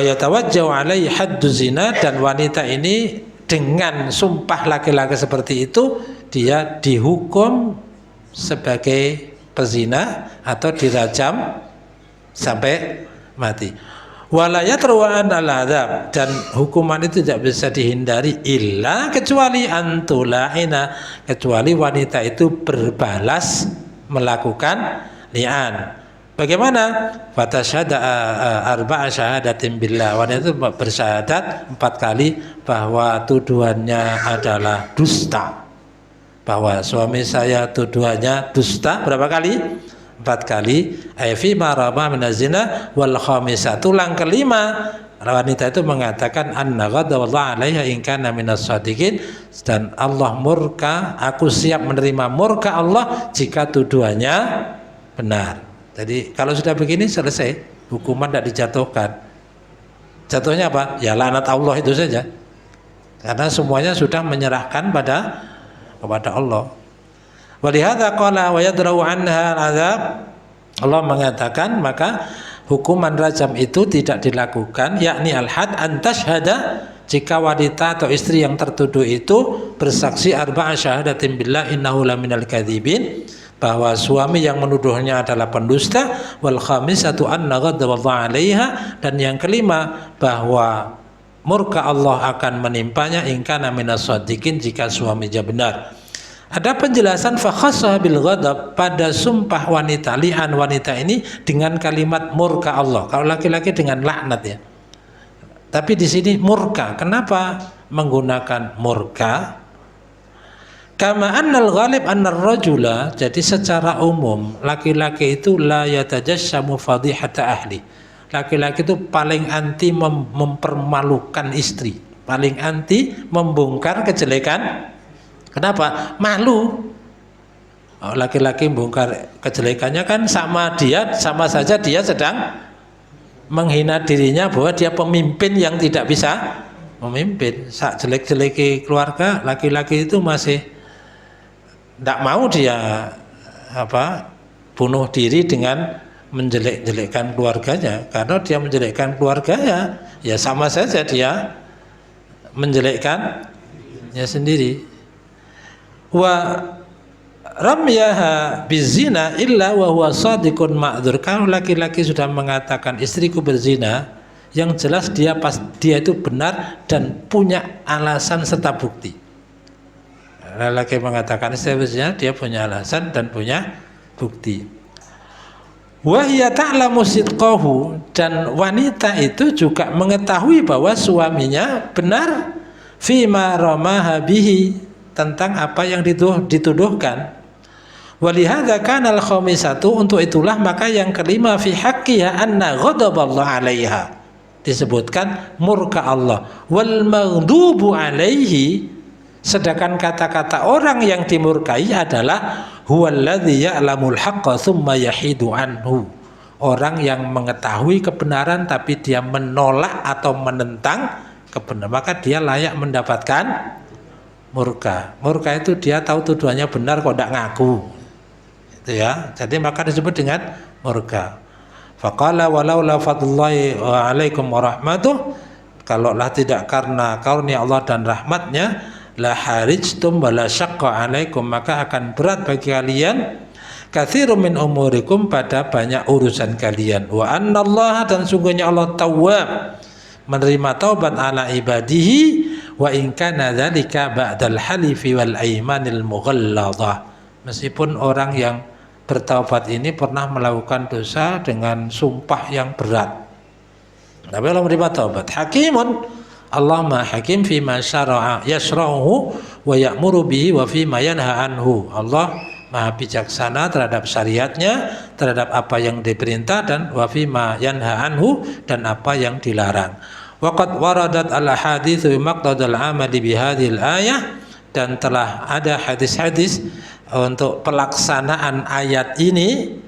yatawajjahu alaihi haddu zina, dan wanita ini dengan sumpah laki-laki seperti itu dia dihukum sebagai pezina atau dirajam sampai mati. Wala yatru'an al-adzab, dan hukuman itu tidak bisa dihindari illa kecuali antula'ina, kecuali wanita itu berbalas melakukan li'an. Bagaimana? Fatasyhada arba'a syahadatin billah, wanita itu bersyahadat 4 kali bahwa tuduhannya adalah dusta, bahwa suami saya tuduhannya dusta. Berapa kali? 4 kali. Fi ma rama min az-zina wal khamisatu, yang kelima wanita itu mengatakan anna ghadawallahi 'alaiha in kana minas shadiqin, dan Allah murka, aku siap menerima murka Allah jika tuduhannya benar. Jadi kalau sudah begini selesai, hukuman tidak dijatuhkan. Jatuhnya apa? Ya laknat Allah itu saja. Karena semuanya sudah menyerahkan kepada Allah. Walihada qala wa yadra'u anha al-'adzab, Allah mengatakan maka hukuman rajam itu tidak dilakukan, yakni al-had an tashhada, jika wanita atau istri yang tertuduh itu bersaksi arba'a syahadatin billah innahu laminal kadzibin, bahwa suami yang menuduhnya adalah pendusta, wal khamisatu anna ghadawallahi 'alaiha, dan yang kelima bahwa murka Allah akan menimpanya in kana minas shadiqin, jika suaminya benar. Ada penjelasan fakhassaha bil ghadab, pada sumpah wanita, li'an wanita ini dengan kalimat murka Allah. Kalau laki-laki dengan laknat, ya. Tapi di sini murka. Kenapa menggunakan murka? Kama annal ghalib annar rajula, jadi secara umum laki-laki itu la yatajassamu fadihata ahli. Laki-laki itu paling anti mempermalukan istri, paling anti membongkar kejelekan. Kenapa? Malu. Laki-laki bongkar kejelekannya kan sama saja dia sedang menghina dirinya bahwa dia pemimpin yang tidak bisa memimpin. Sak jelek-jeleki keluarga, laki-laki itu masih tidak mau dia bunuh diri dengan menjelek-jelekkan keluarganya. Karena dia menjelekkan keluarganya, ya sama saja dia menjelekkannya sendiri. Wa ramyaha bizina illa wa huwa shadiqun ma'dzur. Kalau laki-laki sudah mengatakan istriku berzina, yang jelas dia itu benar dan punya alasan serta bukti. Laki mengatakan istri berzina, dia punya alasan dan punya bukti. Wa hiya ta'lamu sidqahu, dan wanita itu juga mengetahui bahwa suaminya benar fima ramaha bihi, tentang apa yang dituduhkan. Walihadza kana al-khamisatu, untuk itulah maka yang kelima fi haqqiha anna ghadaballahu 'alaiha, disebutkan murka Allah. Wal maghdubu 'alaihi, Sedangkan kata-kata orang yang dimurkai adalah huwallazi ya'lamul haqqa tsumma yahidu anhu. Orang yang mengetahui kebenaran tapi dia menolak atau menentang kebenaran, maka dia layak mendapatkan murka. Murka itu dia tahu tuduhannya benar kok tidak ngaku. Itu ya. Jadi maka disebut dengan murka. Faqala walaula fadlullahi alaikum wa rahmatuh, kalaulah tidak karena karunia Allah dan rahmatnya, la harijtum wa la syaqqa alaikum, maka akan berat bagi kalian katsirun min umurikum, pada banyak urusan kalian. Wa annallaha, dan sungguhnya Allah tawwab, menerima taubat ala ibadihi, wa in kana dzalika ba'dal halifi wal aimanil mughalladhah. Meskipun orang yang bertaubat ini pernah melakukan dosa dengan sumpah yang berat, tapi Allah menerima taubat. Hakimun, Allah Maha Hakim fima syara'a yasra'uhu wa ya'muru bihi wa fima yanha anhu. Allah Maha bijaksana terhadap syariatnya, terhadap apa yang diperintah, dan wa fima yanha anhu, dan apa yang dilarang. Waqad waradat al-haditsu maqtadal amali bi hadhil ayah, dan telah ada hadis-hadis untuk pelaksanaan ayat ini,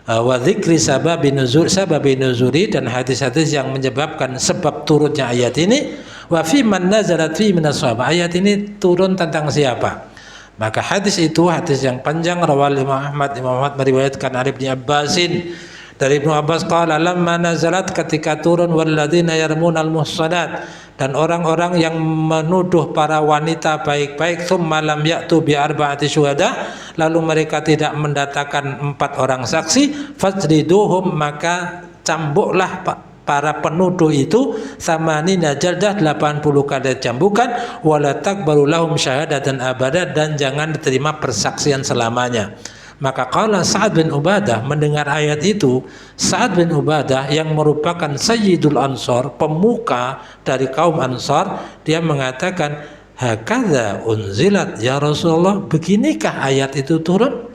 wa dzikri sababi nuzuri, dan hadis-hadis yang menyebabkan sebab turunnya ayat ini. Wa fi man nazalat fi minas sahabat, ayat ini turun tentang siapa? Maka hadis itu hadis yang panjang, rawal Imam Ahmad meriwayatkan dari Ibnu Abbasin, dari Ibnu Abbas qala lamma nazalat, ketika turun walladzina yarmunal muhsanat, dan orang-orang yang menuduh para wanita baik-baik, tsumma lam ya'tu bi arba'ati syuhada, lalu mereka tidak mendatangkan 4 orang saksi, fajriduhum, maka cambuklah para penuduh itu samanina jaldah, 80 kali cambukan, wala takbaru lahum syahadatan abada, dan jangan diterima persaksian selamanya. Maka qala Sa'ad bin Ubadah, mendengar ayat itu, Sa'ad bin Ubadah yang merupakan Sayyidul Ansar, pemuka dari kaum Ansar, dia mengatakan, hakadza unzilat ya Rasulullah, beginikah ayat itu turun?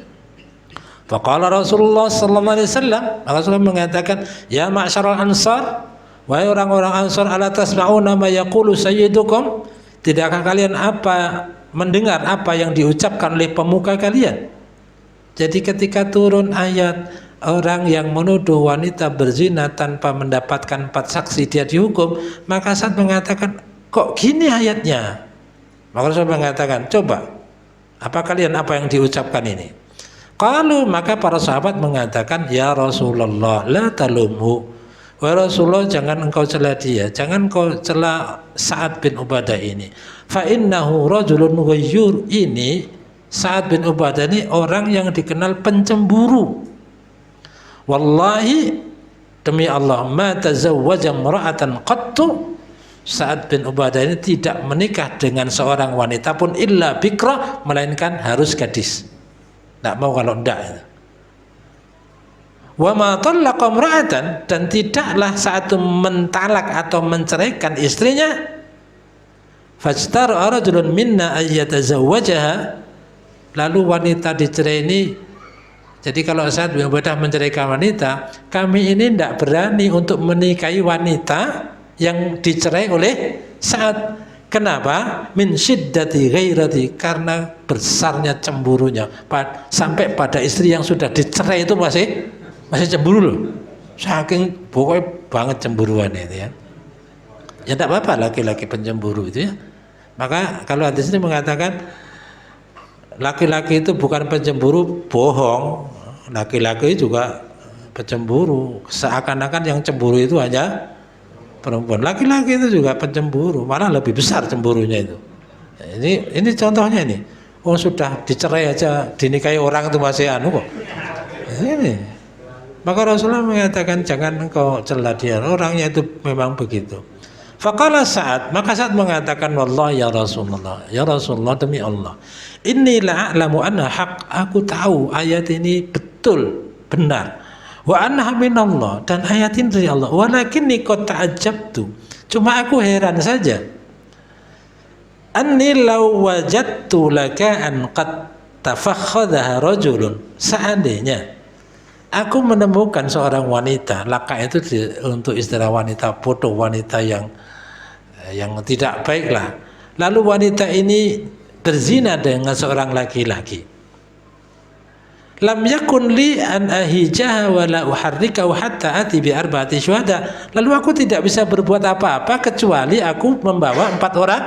Faqala Rasulullah sallallahu alaihi wasallam, Rasulullah mengatakan, ya ma'syaral ansar, wahai orang-orang Ansar, ala tasma'una ma yaqulu sayyidukum, tidakkah kalian mendengar apa yang diucapkan oleh pemuka kalian? Jadi ketika turun ayat orang yang menuduh wanita berzina tanpa mendapatkan 4 saksi dia dihukum, maka Sa'ad mengatakan, kok gini ayatnya? Maka Rasulullah mengatakan, coba apa yang diucapkan ini? Qalu, maka para sahabat mengatakan, ya Rasulullah la talumhu, wahai Rasulullah jangan engkau cela dia, jangan engkau cela Sa'ad bin Ubadah ini, fa innahu rajulun ghayyur, ini Sa'ad bin Ubadah ini orang yang dikenal pencemburu. Wallahi, demi Allah, ma tazawwaja imra'atan qattu, Sa'ad bin Ubadah ini tidak menikah dengan seorang wanita pun illa bikra, melainkan harus gadis. Tidak mau kalau tidak. Wa ma talaqa imra'atan, dan tidaklah saat itu mentalak atau menceraikan istrinya, fajtara rajulun minna ayyatazawwajaha, lalu wanita dicerai ini. Jadi kalau Sa'ad bin Ubadah menceraikan wanita, kami ini tidak berani untuk menikahi wanita yang dicerai oleh Sa'ad. Kenapa? Min syiddati ghairati, karena besarnya cemburunya, sampai pada istri yang sudah dicerai itu masih cemburu loh, saking pokoknya banget cemburuan itu ya. Ya tidak apa-apa laki-laki pencemburu itu ya. Maka kalau hadis ini mengatakan laki-laki itu bukan pencemburu, bohong. Laki-laki juga pencemburu, seakan-akan yang cemburu itu hanya perempuan. Laki-laki itu juga pencemburu, malah lebih besar cemburunya itu. Ini contohnya ini. Oh, sudah dicerai aja dinikahi orang itu masih kok. Ini. Maka Rasulullah mengatakan jangan engkau cela dia, orangnya itu memang begitu. Faqala Sa'ad, maka Sa'ad mengatakan, wallahi ya Rasulullah demi Allah, inni la'alamu anna haq, aku tahu ayat ini betul benar. Wa annaha minallah, dan ayat ini dari Allah. Walakinni qad ta'ajjabtu, cuma aku heran saja. Anni law wajadtu laka an qad tafakhadha rajulun, seandainya aku menemukan seorang wanita, laka itu untuk istilah wanita bodoh, wanita yang tidak baiklah. Lalu wanita ini berzina dengan seorang laki-laki. Lam yakun li an ahijaha wa la uharrikahu hatta ati bi arba'ati syuhada. Lalu aku tidak bisa berbuat apa-apa kecuali aku membawa 4 orang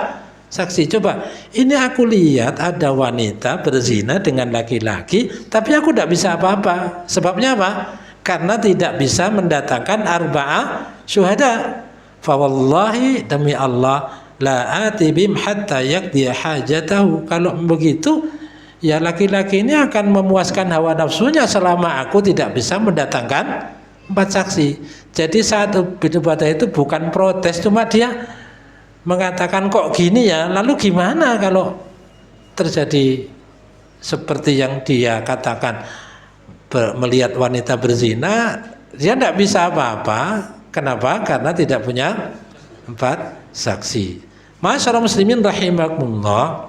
saksi. Coba, ini aku lihat ada wanita berzina dengan laki-laki, tapi aku tidak bisa apa-apa. Sebabnya apa? Karena tidak bisa mendatangkan arba'a syuhada. Fa wallahi, demi Allah, la ati bim hatta yaqdi hajatahu. Kalau begitu, ya laki-laki ini akan memuaskan hawa nafsunya selama aku tidak bisa mendatangkan 4 saksi. Jadi saat bin Ubadah itu bukan protes, cuma dia mengatakan kok gini ya, lalu gimana kalau terjadi seperti yang dia katakan, melihat wanita berzina, dia tidak bisa apa-apa. Kenapa? Karena tidak punya 4 saksi. Masyarakat muslimin rahimakumullah.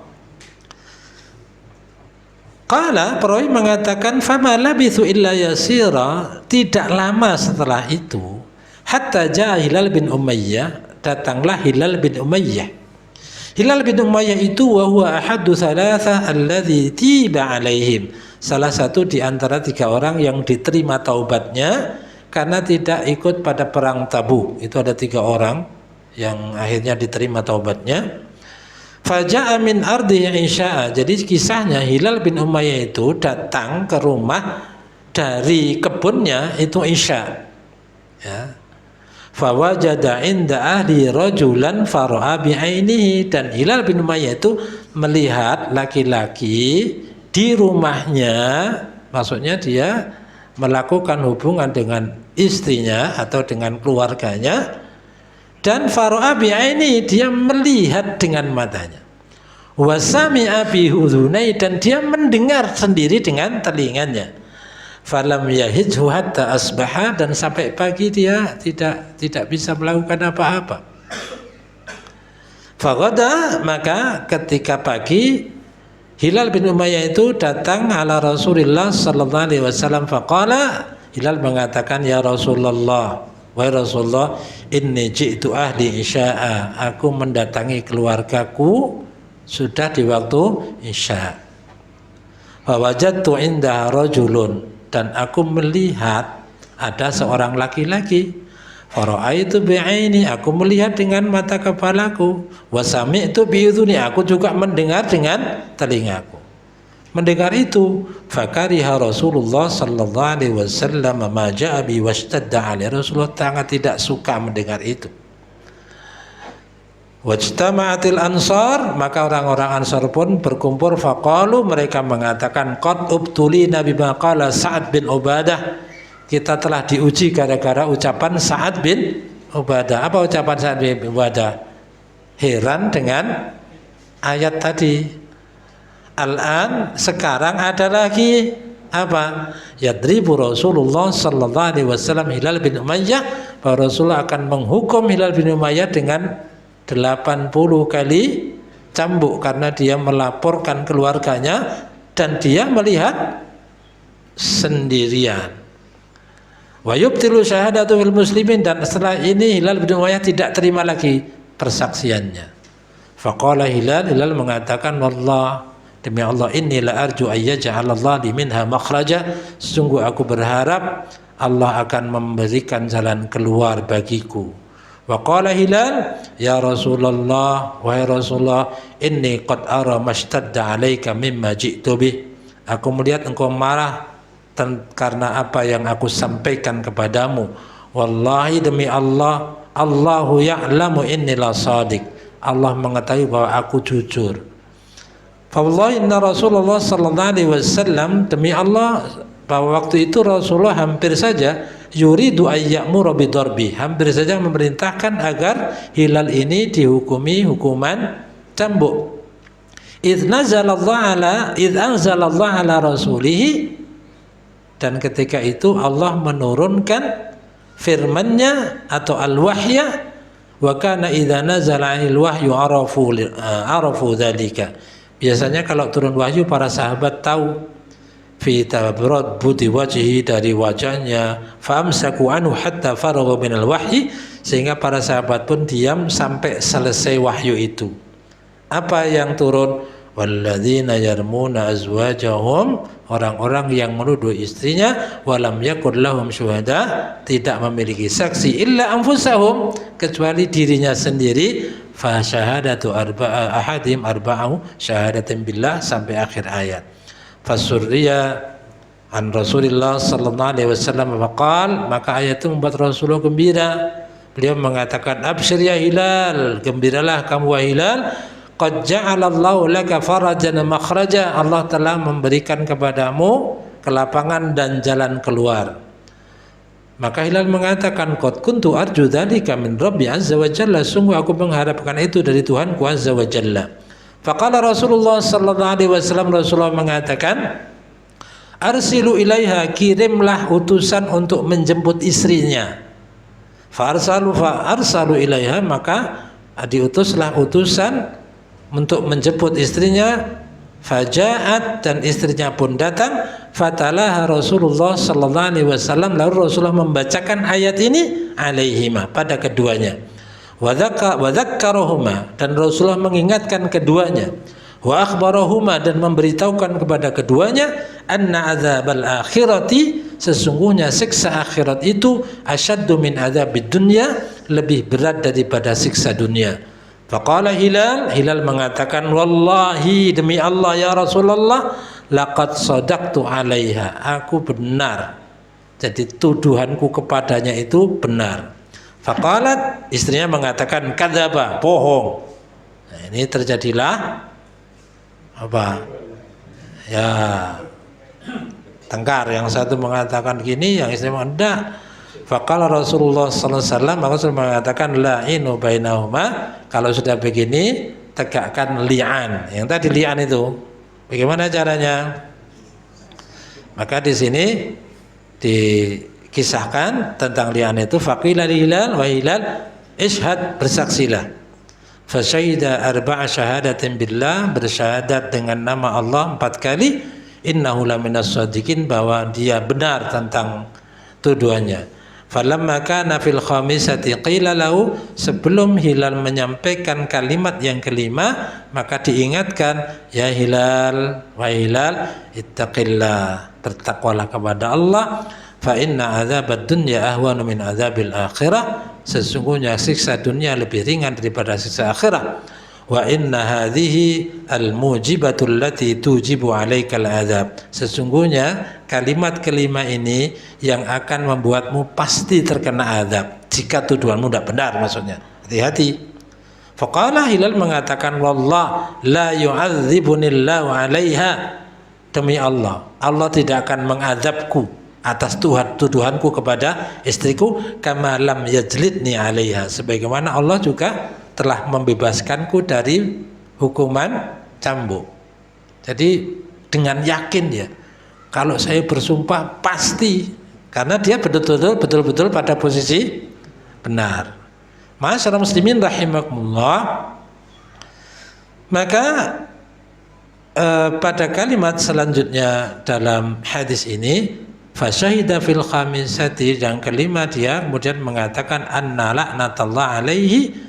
Qala, perawi mengatakan, fama labithu illa yasira, tidak lama setelah itu, hatta jaa Hilal bin Umayyah, datanglah Hilal bin Umayyah. Hilal bin Umayyah itu wa huwa ahadu thalatha alladhi tiba alaihim, salah satu di antara 3 orang yang diterima taubatnya karena tidak ikut pada perang Tabuk. Itu ada 3 orang yang akhirnya diterima taubatnya. Faja'a min ardihi insya'a. Jadi kisahnya Hilal bin Umayyah itu datang ke rumah dari kebunnya itu Isya. Ya. Fawajada inda ahli rajulan fara'a bi'ainihi, dan Hilal bin Umayyah itu melihat laki-laki di rumahnya, maksudnya dia melakukan hubungan dengan istrinya atau dengan keluarganya, dan fara'a bi'ainihi, dia melihat dengan matanya. Wa sami'a bi udhunai, dan dia mendengar sendiri dengan telinganya. Falam yahidhu hatta asbaha, dan sampai pagi dia tidak bisa melakukan apa-apa. Faghada, maka ketika pagi Hilal bin Umayyah itu datang ala Rasulullah sallallahu alaihi wasallam. Faqala, Hilal mengatakan, ya Rasulullah, wahai Rasulullah, inni ji'tu ahli isya'a, aku mendatangi keluargaku sudah di waktu isya. Wa wajadtu indaha rajulun, dan aku melihat ada seorang laki-laki. Fara'aitu bi'aini, aku melihat dengan mata kepalaku. Wa sami'tu bi'udhuni, aku juga mendengar dengan telingaku. Mendengar itu, fakariha Rasulullah sallallahu alaihi wasallam ma ja'a bi washtadda alaihi, Rasulullah sangat tidak suka mendengar itu. Wajtama'atil ansar, maka orang-orang Ansar pun berkumpul. Faqalu, mereka mengatakan, qad ubtulina bima qala Sa'ad bin Ubadah, kita telah diuji gara-gara ucapan Sa'ad bin Ubadah. Apa ucapan Sa'ad bin Ubadah? Heran dengan ayat tadi. Al-an, sekarang ada lagi apa? Yadribu Rasulullah sallallahu alaihi wasallam Hilal bin Umayyah, bahwa Rasulullah akan menghukum Hilal bin Umayyah dengan 80 kali cambuk karena dia melaporkan keluarganya dan dia melihat sendirian. Wa yubtilu syahadatu fil muslimin, dan setelah ini Hilal bin Umayyah tidak terima lagi persaksiannya. Faqala Hilal mengatakan, wallah, demi Allah, inni la arju ayyaj'alallah li minha makhraja, sungguh aku berharap Allah akan memberikan jalan keluar bagiku. Wa qala Hilal, ya Rasulullah, wahai Rasulullah, inni qad ara mashtadda alaika mimma ji'tu bih, aku melihat engkau marah karena apa yang aku sampaikan kepadamu. Wallahi, demi Allah, Allahu ya'lamu inni la sadiq, Allah mengetahui bahwa aku jujur. Fa wallahi inna Rasulullah sallallahu alaihi wasallam, demi Allah, bahwa waktu itu Rasulullah hampir saja yuridu ayyamura bidarbi, hampir saja memerintahkan agar Hilal ini dihukumi hukuman cambuk. Idz anzalallah ala rasulih, dan ketika itu Allah menurunkan firman-Nya atau al-wahya, wa kana idza nazala al-wahyu arafu dzalika. Biasanya kalau turun wahyu para sahabat tahu. Fi tabrat budi wajhi, dari wajahnya. Famsaku anhu hatta faragha minal wahyi, sehingga para sahabat pun diam sampai selesai wahyu itu. Apa yang turun? walladzina yarmuna azwajahum, orang-orang yang menuduh istrinya, walam yakul lahum syuhada, tidak memiliki saksi, illa anfusahum, kecuali dirinya sendiri, fa syahadatu ahadim arba'u syahadatin billah, sampai akhir ayat. Fasurriya an Rasulillah sallallahu alaihi wasallam faqal, maka ayat itu membuat Rasulullah gembira. Beliau mengatakan, absyir ya Hilal, gembiralah kamu wahai Hilal, qad ja'alallahu laka farajan makhraja, Allah telah memberikan kepadamu kelapangan dan jalan keluar. Maka Hilal mengatakan, qad kuntu arju dzalika min Rabbi azza wa jalla, sungguh aku mengharapkan itu dari Tuhanku azza wa jalla. Faqala Rasulullah sallallahu alaihi wasallam, Rasulullah mengatakan, arsilu ilaiha, kirimlah utusan untuk menjemput istrinya. Fa arsalu ilaiha, maka diutuslah utusan untuk menjemput istrinya. Faja'at, dan istrinya pun datang. Fatalaha Rasulullah sallallahu alaihi wasallam, lalu Rasulullah membacakan ayat ini alaihima, pada keduanya. Wa dzakkarahuma, dan Rasulullah mengingatkan keduanya. Wa akhbarahuma, dan memberitahukan kepada keduanya, anna adzabal akhirati, sesungguhnya siksa akhirat itu asyaddu min adzabid dunya, lebih berat daripada siksa dunia. Faqala Hilal, Hilal mengatakan, wallahi, demi Allah ya Rasulullah, laqad sadaqtu alaiha, aku benar, jadi tuduhanku kepadanya itu benar. Faqalat, istrinya mengatakan, kadzaba, bohong. Nah, ini terjadilah apa? Ya, tengkar. Yang satu mengatakan gini, yang istri mengatakan enggak. Faqala Rasulullah sallallahu alaihi wasallam, maka Rasul mengatakan, la'inu bainahuma, kalau sudah begini tegakkan li'an. Yang tadi li'an itu bagaimana caranya? Maka di sini dikisahkan tentang li'an itu. Faqila li Hilal, wa Hilal, ishhad, bersaksilah. Fasyahida arba'a syahadatin billah, bersyahadat dengan nama Allah 4 kali, innahu laminas shadiqin, bahwa dia benar tentang tuduhannya. Falamma kana fil khamisati qila lahu, sebelum Hilal menyampaikan kalimat yang kelima, maka diingatkan, ya Hilal, wa Hilal, ittaqillah, bertakwalah kepada Allah, fa inna adzabad dunya ahwanu min adzabil akhirah, sesungguhnya siksa dunia lebih ringan daripada siksa akhirat. Wa inna hadhihi al-mujibatul lati tujibu alaikal adzab, sesungguhnya kalimat kelima ini yang akan membuatmu pasti terkena azab jika tuduhanmu tidak benar, maksudnya hati-hati. Faqala, Hilal mengatakan, wallah la yu'adzibunillahu 'alaiha, demi Allah, Allah tidak akan mengazabku atas tuduhanku kepada istriku, kama lam yajlidni 'alaiha, sebagaimana Allah juga telah membebaskanku dari hukuman cambuk. Jadi dengan yakin ya, kalau saya bersumpah pasti, karena dia betul-betul pada posisi benar. Ma'asyiral muslimin rahimakumullah. Maka pada kalimat selanjutnya dalam hadis ini, fasyahida fil khamisati, yang kelima dia kemudian mengatakan, anna la'natullah alaihi,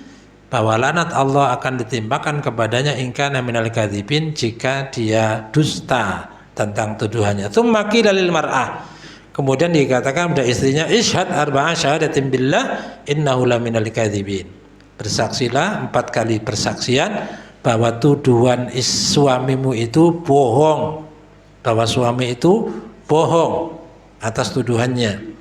bahwa laknat Allah akan ditimpakan kepadanya, in kana minal kadzibin, jika dia dusta tentang tuduhannya. Tsumma qila lil mar'ah, kemudian dikatakan pada istrinya, ishhad arba'a syahadatin billah innahu laminal kadzibin, bersaksilah 4 kali persaksian bahwa tuduhan suamimu itu bohong, bahwa suami itu bohong atas tuduhannya.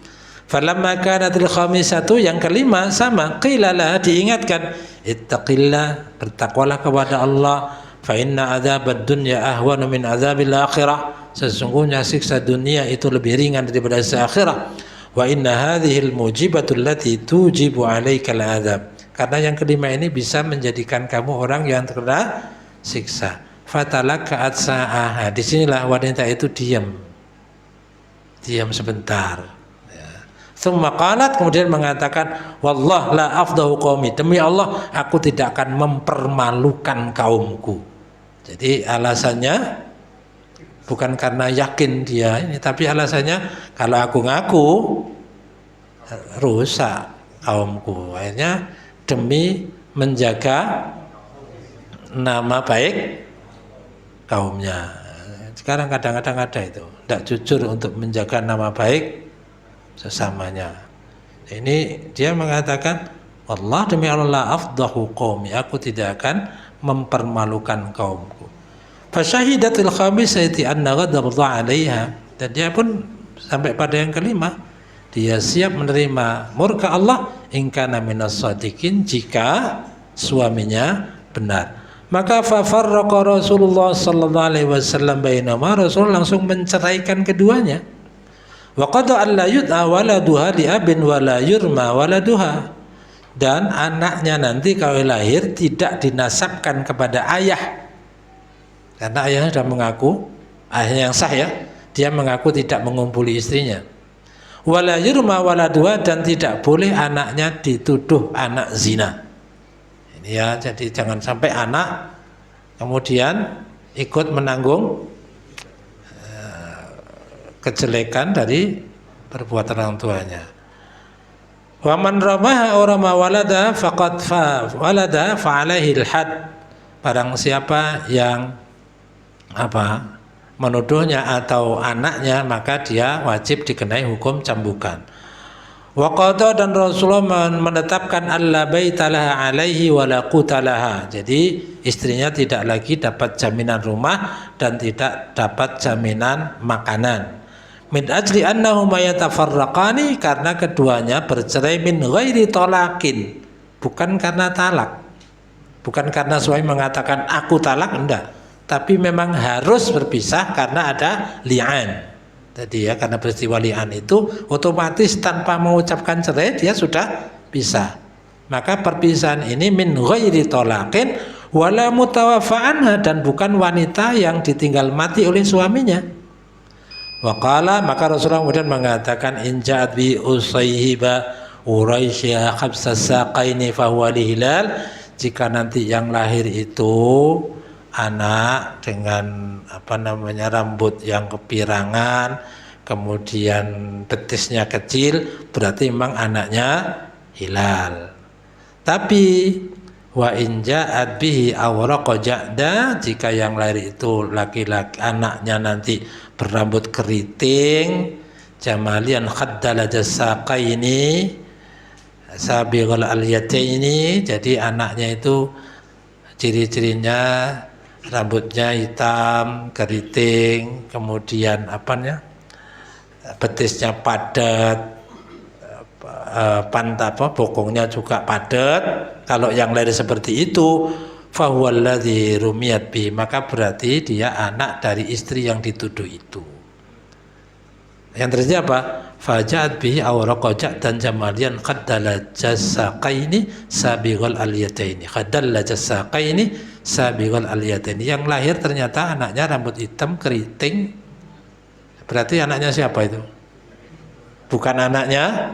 Falamma kanatil khamisatu, yang kelima sama, qilalah, diingatkan, ittaqillah, bertakwalah kepada Allah, fa inna adzabad dunya ahwanu min adzabil akhirah, sesungguhnya siksa dunia itu lebih ringan daripada siksa akhirat. Wa inna hadhil mujibatul lati tujibu alaikal adzab, karena yang kelima ini bisa menjadikan kamu orang yang terkena siksa. Fatalaka'at sa'aha, disinilah wanita itu diam sebentar. Tsumma qalat, kemudian mengatakan, wallah la afdahu qaumi, demi Allah aku tidak akan mempermalukan kaumku. Jadi alasannya bukan karena yakin dia ini, tapi alasannya kalau aku ngaku rusak kaumku. Akhirnya demi menjaga nama baik kaumnya. Sekarang kadang-kadang ada itu, tidak jujur untuk menjaga nama baik sesamanya. Ini dia mengatakan, Allah demi Allah afdahu qaumi, aku tidak akan mempermalukan kaumku. Fasyahidatil khamisati anna ghadabta 'alaiha, dan dia pun sampai pada yang kelima, dia siap menerima murka Allah in kana minas shadiqin, jika suaminya benar. Maka fafarraqa Rasulullah sallallahu alaihi wasallam bainahuma, Rasul langsung menceraikan keduanya. Wa qada alla yud'a waladuha li abin wala yurma waladuha, dan anaknya nanti kalau lahir tidak dinasabkan kepada ayah, karena ayahnya sudah mengaku, ayahnya yang sah ya, dia mengaku tidak mengumpuli istrinya. Wala yurma waladuha, dan tidak boleh anaknya dituduh anak zina. Ini ya, jadi jangan sampai anak kemudian ikut menanggung kejelekan dari perbuatan orang tuanya. Wa man ramaha aw rama walada faqad walada fa alaihi al-had, barang siapa yang menuduhnya atau anaknya, maka dia wajib dikenai hukum cambukan. Wa qada, dan Rasulullah menetapkan alla baitalaha alaihi wa la qutalaha, jadi istrinya tidak lagi dapat jaminan rumah dan tidak dapat jaminan makanan. Min ajli annahuma yatafarraqani, karena keduanya bercerai min ghairi talaqin, bukan karena talak, bukan karena suami mengatakan aku talak, enggak, tapi memang harus berpisah karena ada li'an. Jadi ya, karena peristiwa li'an itu otomatis tanpa mengucapkan cerai dia sudah pisah. Maka perpisahan ini min ghairi talaqin wala mutawaffa anha, dan bukan wanita yang ditinggal mati oleh suaminya. Waqala, maka Rasulullah kemudian mengatakan, in ja'at bi usayhiba uraisya khabsa saqaini fahuwa lihilal, jika nanti yang lahir itu anak dengan rambut yang kepirangan, kemudian betisnya kecil, berarti memang anaknya hilal. Tapi wa in ja'at bihi awraqa ja'da, jika yang lahir itu laki-laki, anaknya nanti berambut keriting, jamalian khaddala jasaqaini sabiqal aliyataini, jadi anaknya itu ciri-cirinya rambutnya hitam, keriting, kemudian betisnya padat, bokongnya juga padat. Kalau yang lain seperti itu, fahuwallazi rumiyat bi, maka berarti dia anak dari istri yang dituduh itu. Yang terjadi apa? Faja'at bihi awraqaja, dan jamalian qaddala jasaqaini sabiqal aliyataini, qaddala jasaqaini sabiqal aliyataini, yang lahir ternyata anaknya rambut hitam keriting. Berarti anaknya siapa itu? Bukan anaknya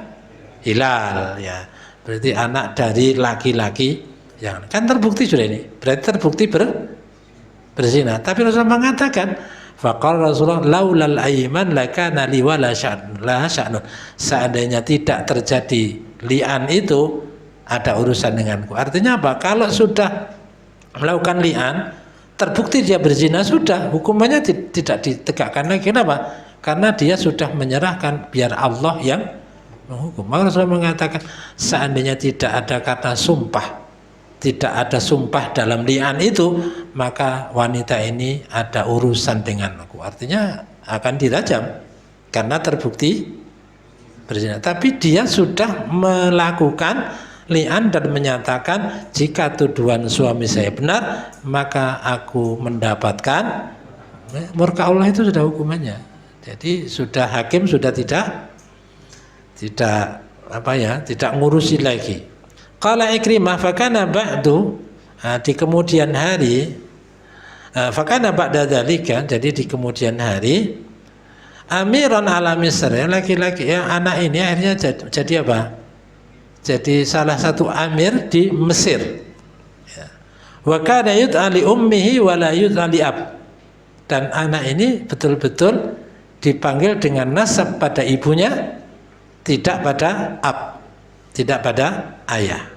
hilal ya, berarti anak dari laki-laki yang kan terbukti sudah ini, berarti terbukti berzina. Tapi Rasulullah mengatakan, faqala Rasulullah laulal aiman lakana li wala sya'nun, seandainya tidak terjadi li'an itu ada urusan denganku. Artinya apa? Kalau sudah melakukan li'an terbukti dia berzina, sudah hukumannya tidak ditegakkan lagi. Kenapa? Karena dia sudah menyerahkan, biar Allah yang menghukum. Maka Rasulullah mengatakan, seandainya tidak ada kata sumpah, tidak ada sumpah dalam li'an itu, maka wanita ini ada urusan dengan aku. Artinya akan dirajam karena terbukti berzina. Tapi dia sudah melakukan li'an dan menyatakan, jika tuduhan suami saya benar, maka aku mendapatkan murka Allah. Itu sudah hukumannya. Jadi sudah hakim sudah tidak ngurusi lagi. Qala Ikrimah, fakana ba'du, di kemudian hari, fakana ba'da dzalika, jadi di kemudian hari, amiran ala Misr, laki-laki yang anak ini akhirnya jadi apa? Jadi salah satu amir di Mesir. Wa kana yud'a li ummihi wa la yud'a li ab, dan anak ini betul-betul dipanggil dengan nasab pada ibunya, tidak pada ab, tidak pada ayah.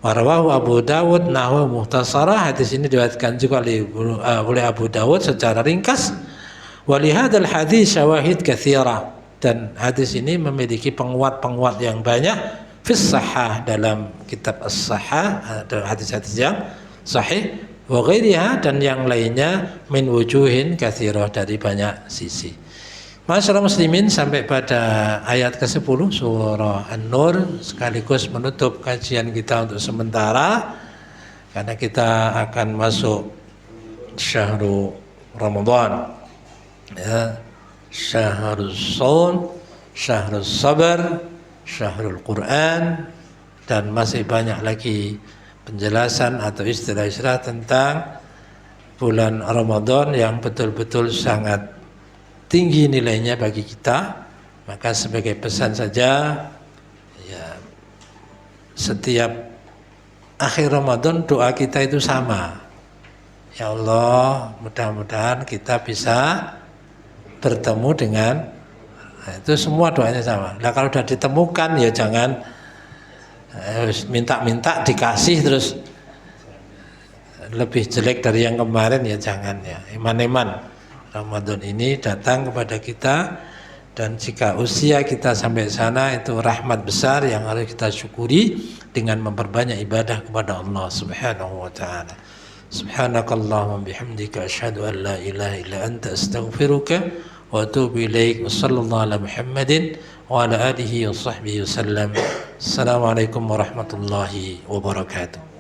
Warawahu Abu Dawud nahwa muhtasarah. Hadis ini diriwayatkan juga oleh Abu Dawud secara ringkas. Walihadal hadis syawahid katsira, dan hadis ini memiliki penguat-penguat yang banyak fis sahah, dalam kitab as-sahah, ada hadis-hadis yang sahih, wa ghairiha, dan yang lainnya, min wujuhin katsira, dari banyak sisi. Masyaallah muslimin, sampai pada ayat ke-10 surah An-Nur, sekaligus menutup kajian kita untuk sementara, karena kita akan masuk syahrul Ramadan, ya, syahrul shaum, syahrul sabar, syahrul Quran, dan masih banyak lagi penjelasan atau istilah-istilah tentang bulan Ramadan yang betul-betul sangat tinggi nilainya bagi kita. Maka sebagai pesan saja, ya, setiap akhir Ramadan doa kita itu sama. Ya Allah, mudah-mudahan kita bisa bertemu dengan, nah, itu semua doanya sama. Nah, kalau sudah ditemukan, ya jangan minta-minta dikasih terus lebih jelek dari yang kemarin, ya jangan, ya. Iman-iman Ramadan ini datang kepada kita, dan jika usia kita sampai sana, itu rahmat besar yang harus kita syukuri dengan memperbanyak ibadah kepada Allah Subhanahu wa taala. Subhanakallahumma bihamdika asyhadu an la ilaha illa anta astaghfiruka wa atubu ilaik. Wassallallahu ala Muhammadin wa ala alihi wa sahbihi wasallam. Assalamualaikum warahmatullahi wabarakatuh.